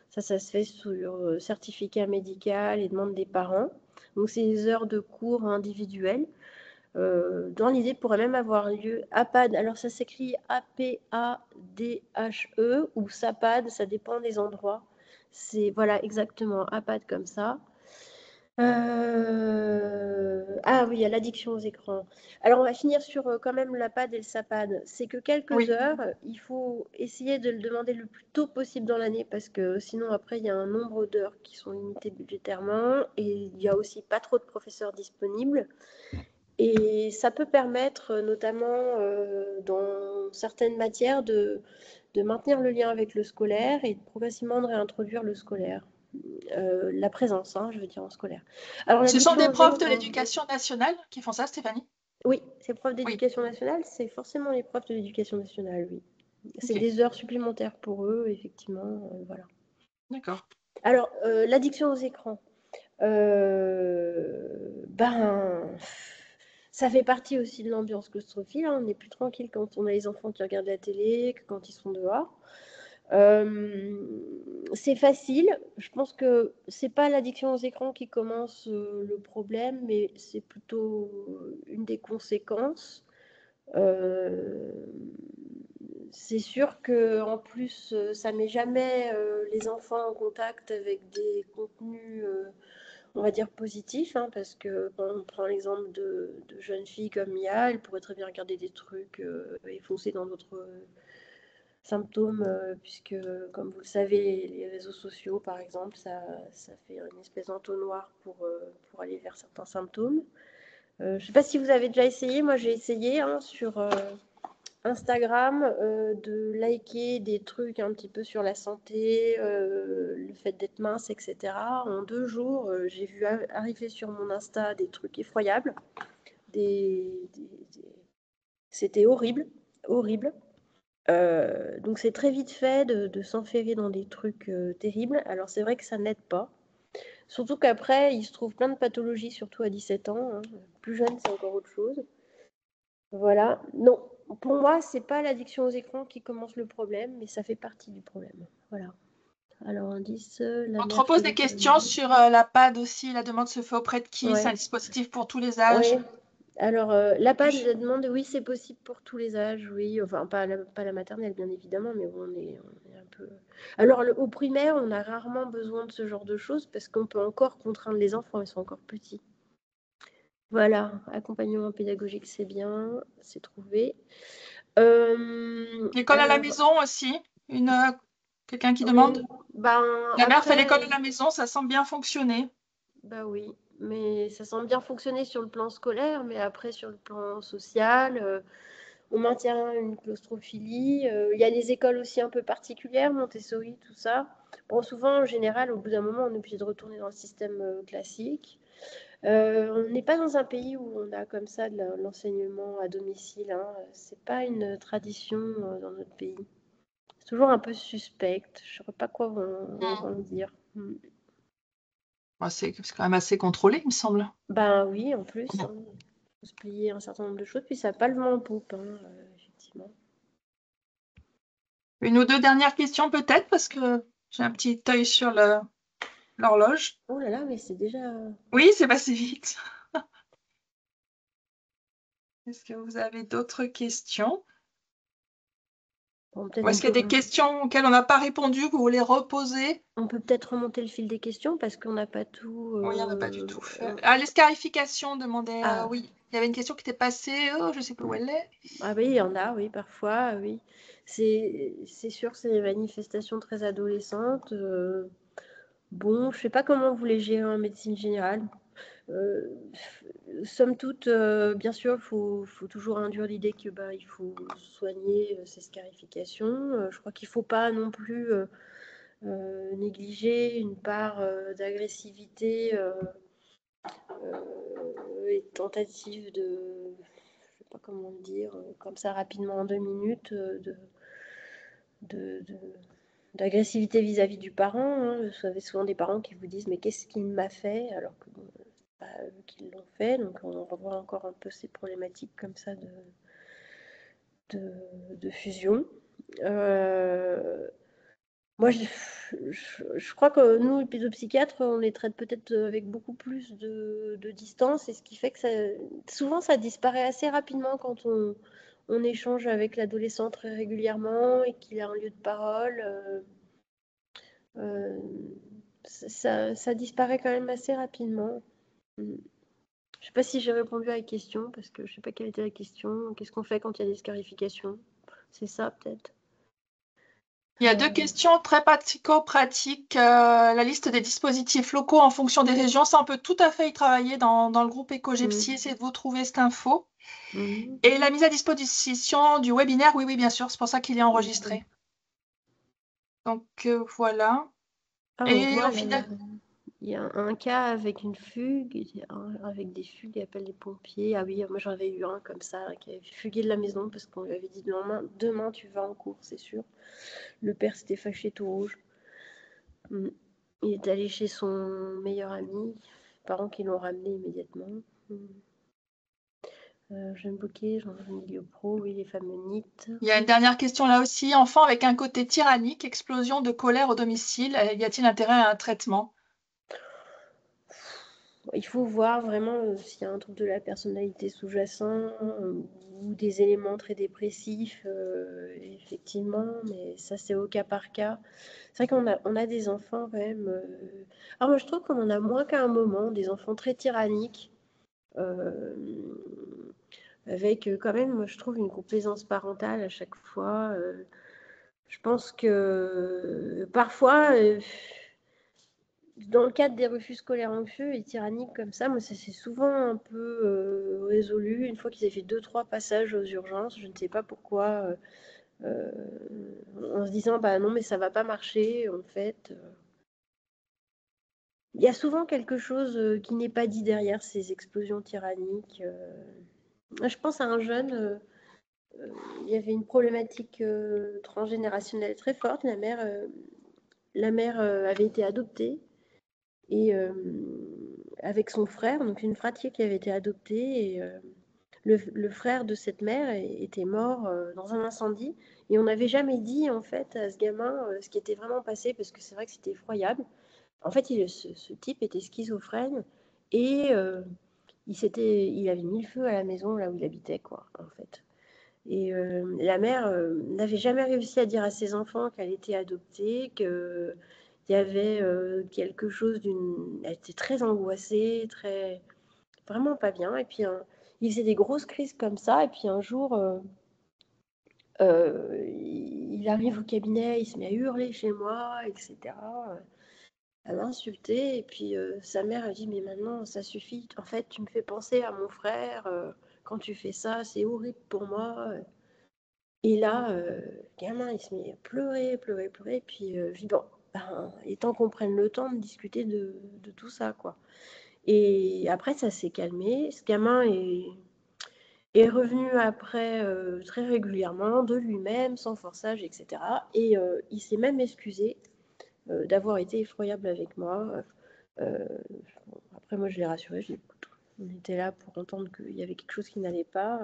ça se fait sur certificat médical et demande des parents. Donc c'est des heures de cours individuels. Dans l'idée, pourrait même avoir lieu APAD. Alors ça s'écrit APADHE ou SAPAD, ça dépend des endroits. C'est voilà exactement APAD comme ça. Ah oui, il y a l'addiction aux écrans. Alors on va finir sur quand même l'APAD et le SAPAD. C'est que quelques heures, il faut essayer de le demander le plus tôt possible dans l'année parce que sinon après il y a un nombre d'heures qui sont limitées budgétairement et il n'y a aussi pas trop de professeurs disponibles. Et ça peut permettre, notamment dans certaines matières, de maintenir le lien avec le scolaire et progressivement de réintroduire le scolaire. La présence, hein, je veux dire, en scolaire. Alors, Ce sont l'addiction des aux profs de écrans. l'éducation nationale qui font ça, Stéphanie? Oui, c'est profs Oui. d'éducation nationale, c'est forcément les profs de l'éducation nationale, oui. C'est Ok. des heures supplémentaires pour eux, effectivement, voilà. D'accord. Alors, l'addiction aux écrans. Ça fait partie aussi de l'ambiance claustrophile, hein. On est plus tranquille quand on a les enfants qui regardent la télé que quand ils sont dehors. C'est facile. Je pense que c'est pas l'addiction aux écrans qui commence le problème, mais c'est plutôt une des conséquences. Euh, c'est sûr que en plus, ça met jamais les enfants en contact avec des contenus, on va dire positifs, hein, parce que on prend l'exemple de jeunes filles comme Mia, elle pourrait très bien regarder des trucs et foncer dans d'autres symptômes, puisque, comme vous le savez, les réseaux sociaux, par exemple, ça fait une espèce d'entonnoir pour aller vers certains symptômes. Je ne sais pas si vous avez déjà essayé. Moi, j'ai essayé sur Instagram de liker des trucs un petit peu sur la santé, le fait d'être mince, etc. En 2 jours, j'ai vu arriver sur mon Insta des trucs effroyables. C'était horrible, horrible. Donc c'est très vite fait de s'enferrer dans des trucs terribles. Alors c'est vrai que ça n'aide pas. Surtout qu'après, il se trouve plein de pathologies, surtout à 17 ans, hein. Plus jeune, c'est encore autre chose. Voilà. Non, pour moi, c'est pas l'addiction aux écrans qui commence le problème, mais ça fait partie du problème. Voilà. Alors, indice, la On te mère repose fait des des questions conneries. sur la PAD aussi. La demande se fait auprès de qui? C'est un Ouais, dispositif pour tous les âges. ouais. Alors, la PAD, je demande, oui, c'est possible pour tous les âges, oui. Enfin, pas la maternelle, bien évidemment, mais bon, on est un peu. Alors, au primaire, on a rarement besoin de ce genre de choses parce qu'on peut encore contraindre les enfants, ils sont encore petits. Voilà, accompagnement pédagogique, c'est bien, c'est trouvé. L'école à la Alors, maison aussi. Quelqu'un qui oui, demande. ben La mère fait l'école après, à la maison, ça semble bien fonctionner. bah oui, mais ça semble bien fonctionner sur le plan scolaire, mais après sur le plan social, on maintient une claustrophilie. Il y a des écoles aussi un peu particulières, Montessori, tout ça. Bon, souvent, en général, au bout d'un moment, on est obligé de retourner dans le système classique. On n'est pas dans un pays où on a comme ça de l'enseignement à domicile, hein. C'est pas une tradition dans notre pays. C'est toujours un peu suspect. Je ne saurais pas quoi en dire. Mm. Bah, c'est quand même assez contrôlé, il me semble. Ben oui, en plus, hein, faut se plier à un certain nombre de choses, puis ça n'a pas le vent en poupe, hein, effectivement. Une ou deux dernières questions peut-être, parce que j'ai un petit œil sur l'horloge. Oh là là, mais c'est déjà. Oui, c'est passé vite. Est-ce que vous avez d'autres questions? Bon, Ou est-ce qu'il y a des questions auxquelles on n'a pas répondu, que vous voulez reposer? on peut peut-être remonter le fil des questions parce qu'on n'a pas tout. Oui, on n'a pas du tout fait. Ah, les scarifications, demandait. Ah, Oui, il y avait une question qui était passée. Oh, je ne sais plus où elle est. ah oui, il y en a, oui, parfois, oui. C'est sûr, c'est des manifestations très adolescentes. Bon, je sais pas comment vous les gérez en médecine générale. Euh, Somme toute, bien sûr, faut toujours induire l'idée que bah, il faut soigner ces scarifications. Je crois qu'il ne faut pas non plus négliger une part d'agressivité et tentative de, je sais pas comment le dire, comme ça rapidement en 2 minutes, de, de- d'agressivité vis-à-vis du parent, hein. Vous avez souvent des parents qui vous disent mais qu'est-ce qu'il m'a fait alors que bon, c'est pas eux qui l'ont fait, donc on revoit encore un peu ces problématiques comme ça de fusion. Euh, Moi, je crois que nous, les pédopsychiatres, on les traite peut-être avec beaucoup plus de distance, et ce qui fait que souvent ça disparaît assez rapidement quand on échange avec l'adolescent très régulièrement et qu'il a un lieu de parole. Euh, ça disparaît quand même assez rapidement. Mm. Je sais pas si j'ai répondu à la question, parce que je sais pas quelle était la question. Qu'est-ce qu'on fait quand il y a des scarifications? C'est ça, peut-être. Il y a deux questions très pratico-pratiques. La liste des dispositifs locaux en fonction des régions, ça, on peut tout à fait y travailler dans le groupe EcoGPSy, Mm. essayer de vous trouver cette info. Mm. Et la mise à disposition du webinaire, oui, oui, bien sûr, c'est pour ça qu'il est Mm. enregistré. Donc voilà. Ah, on Et voit au là, final, il y a un cas avec une fugue, avec des fugues, il appelle les pompiers. Ah oui, moi j'en avais eu un comme ça, qui avait fugué de la maison parce qu'on lui avait dit demain tu vas en cours, c'est sûr. Le père s'était fâché tout rouge. Mm. Il est allé chez son meilleur ami, parents qui l'ont ramené immédiatement. Mm. Jeune Bouquet, genre milieu pro, oui, les fameux NIT. il y a une dernière question là aussi. Enfant avec un côté tyrannique, explosion de colère au domicile, y a-t-il intérêt à un traitement? Il faut voir vraiment s'il y a un trouble de la personnalité sous-jacent ou des éléments très dépressifs, effectivement, mais ça c'est au cas par cas. C'est vrai qu'on a des enfants quand même. Alors moi je trouve qu'on en a moins qu'à un moment, des enfants très tyranniques, euh, avec quand même, moi, je trouve, une complaisance parentale à chaque fois. Je pense que parfois, dans le cadre des refus scolaires anxieux et tyranniques comme ça, moi, ça s'est souvent un peu résolu une fois qu'ils avaient fait 2-3 passages aux urgences. Je ne sais pas pourquoi, euh, en se disant, bah non, mais ça va pas marcher, en fait. Il y a souvent quelque chose qui n'est pas dit derrière ces explosions tyranniques. Je pense à un jeune, il y avait une problématique transgénérationnelle très forte. La mère avait été adoptée et avec son frère, donc une fratrie qui avait été adoptée. Et le frère de cette mère était mort dans un incendie. Et on n'avait jamais dit en fait à ce gamin ce qui était vraiment passé parce que c'est vrai que c'était effroyable. En fait, ce type était schizophrène et il avait mis le feu à la maison là où il habitait, quoi, en fait. Et la mère n'avait jamais réussi à dire à ses enfants qu'elle était adoptée, qu'il y avait quelque chose d'une... Elle était très angoissée, très... vraiment pas bien. Et puis, il faisait des grosses crises comme ça. Et puis un jour, il arrive au cabinet, il se met à hurler chez moi, etc. À m'insulter. Et puis sa mère a dit, mais maintenant, ça suffit. En fait, tu me fais penser à mon frère. Quand tu fais ça, c'est horrible pour moi. Et là, le gamin, il se met à pleurer, pleurer, pleurer. Et puis, je dis, bon, ben, il est temps qu'on prenne le temps de discuter de tout ça, quoi. Et après, ça s'est calmé. Ce gamin est revenu après très régulièrement de lui-même, sans forçage, etc. Et il s'est même excusé d'avoir été effroyable avec moi. Euh, Après, moi, je l'ai rassuré. Je lui ai dit, écoute, on était là pour entendre qu'il y avait quelque chose qui n'allait pas.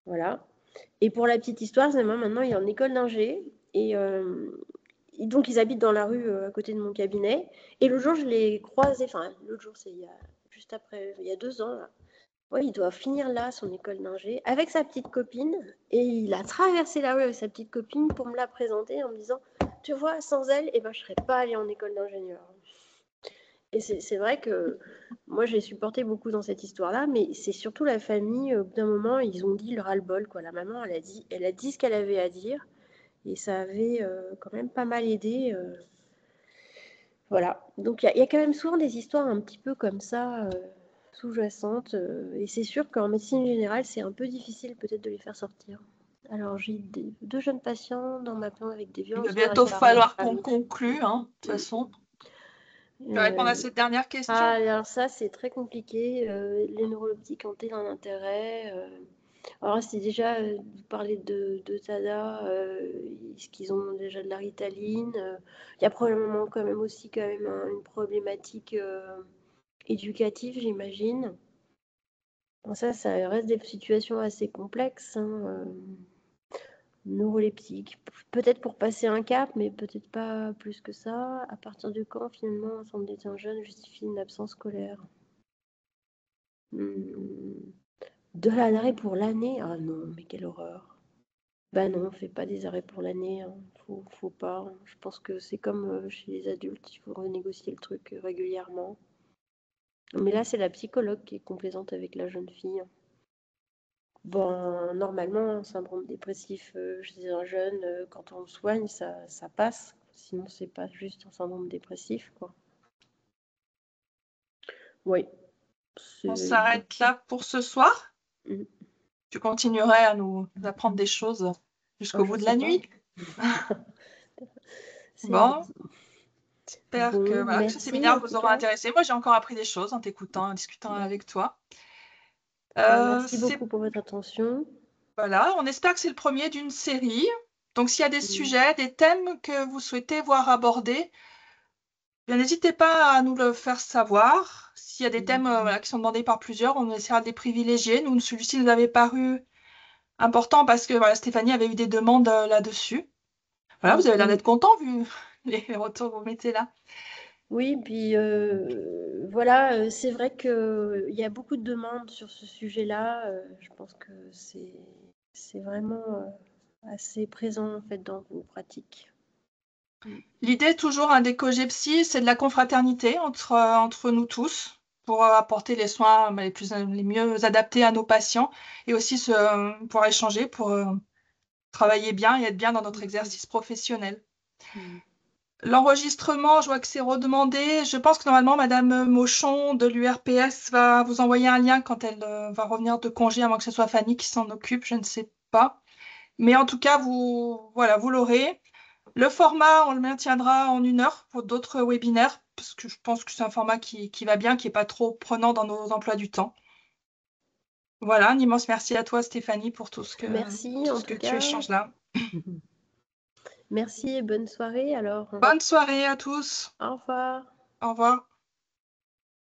Voilà. Et pour la petite histoire, Zema, maintenant, il est en école d'ingé. Et donc, ils habitent dans la rue à côté de mon cabinet. Et l'autre jour, je l'ai croisé. Enfin, l'autre jour, c'est juste après, il y a 2 ans. Là. Ouais, il doit finir là, son école d'ingé, avec sa petite copine. Et il a traversé la rue avec sa petite copine pour me la présenter en me disant, tu vois, sans elle, eh ben, je ne serais pas allée en école d'ingénieur. Et c'est vrai que moi, j'ai supporté beaucoup dans cette histoire-là, mais c'est surtout la famille, au bout d'un moment, ils ont dit le ras-le-bol, quoi. La maman, elle a dit ce qu'elle avait à dire, et ça avait quand même pas mal aidé. Voilà. Donc il y a quand même souvent des histoires un petit peu comme ça, sous-jacentes, et c'est sûr qu'en médecine générale, c'est un peu difficile peut-être de les faire sortir. Alors j'ai 2 jeunes patients dans ma plan avec des Il va violences bientôt parentales en falloir qu'on famille. conclue, hein, de toute façon. Tu peux répondre à Euh, cette dernière question? alors ça, c'est très compliqué. Les neuroleptiques ont-ils un intérêt? Alors c'est déjà, vous parlez de TADA, est-ce qu'ils ont déjà de la Ritaline? Il y a probablement quand même aussi quand même une problématique éducative, j'imagine. Bon, ça reste des situations assez complexes, hein, neuroleptiques. Peut-être pour passer un cap, mais peut-être pas plus que ça. À partir de quand, finalement, un centre d'état jeune justifie une absence scolaire? Hmm. De l'arrêt pour l'année? Ah non, mais quelle horreur. Bah non, on fait pas des arrêts pour l'année, hein. Faut pas, hein. Je pense que c'est comme chez les adultes, il faut renégocier le truc régulièrement. Mais là, c'est la psychologue qui est complaisante avec la jeune fille. Bon, normalement, un syndrome dépressif chez un jeune, quand on le soigne, ça passe. Sinon, c'est pas juste un syndrome dépressif, quoi. Oui, On c'est... s'arrête là pour ce soir. Mm. Tu continuerais à nous apprendre des choses Ah, jusqu'au je bout de sais la pas. nuit. C'est Bon, dit. j'espère que, Bon, voilà, que ce merci séminaire en vous tout aura cas. intéressé. Moi, j'ai encore appris des choses en t'écoutant, en discutant Bah, avec toi. merci C'est beaucoup pour votre attention. Voilà, on espère que c'est le premier d'une série. Donc, s'il y a des Mm. sujets, des thèmes que vous souhaitez voir abordés, bien, n'hésitez pas à nous le faire savoir. S'il y a des Mm. thèmes voilà, qui sont demandés par plusieurs, on essaiera de les privilégier. Nous, celui-ci nous avait paru important parce que voilà, Stéphanie avait eu des demandes là-dessus. Voilà, vous Mm. avez l'air d'être content vu les retours que vous mettez là. Oui, puis voilà, c'est vrai qu'il y a beaucoup de demandes sur ce sujet-là. Je pense que c'est vraiment assez présent en fait dans vos pratiques. Mm. L'idée, toujours, hein, des COGEPSI, c'est de la confraternité entre nous tous pour apporter les soins les mieux adaptés à nos patients et aussi pouvoir échanger pour travailler bien et être bien dans notre exercice professionnel. L'enregistrement, je vois que c'est redemandé. Je pense que normalement, Madame Mauchon de l'URPS va vous envoyer un lien quand elle va revenir de congé, à moins que ce soit Fanny qui s'en occupe, je ne sais pas. Mais en tout cas, voilà, vous l'aurez. Le format, on le maintiendra en 1 heure pour d'autres webinaires, parce que je pense que c'est un format qui va bien, qui n'est pas trop prenant dans nos emplois du temps. Voilà, un immense merci à toi, Stéphanie, pour tout ce Merci, en que tout tu cas. échanges là. Merci et bonne soirée alors. Bonne soirée à tous. Au revoir. Au revoir.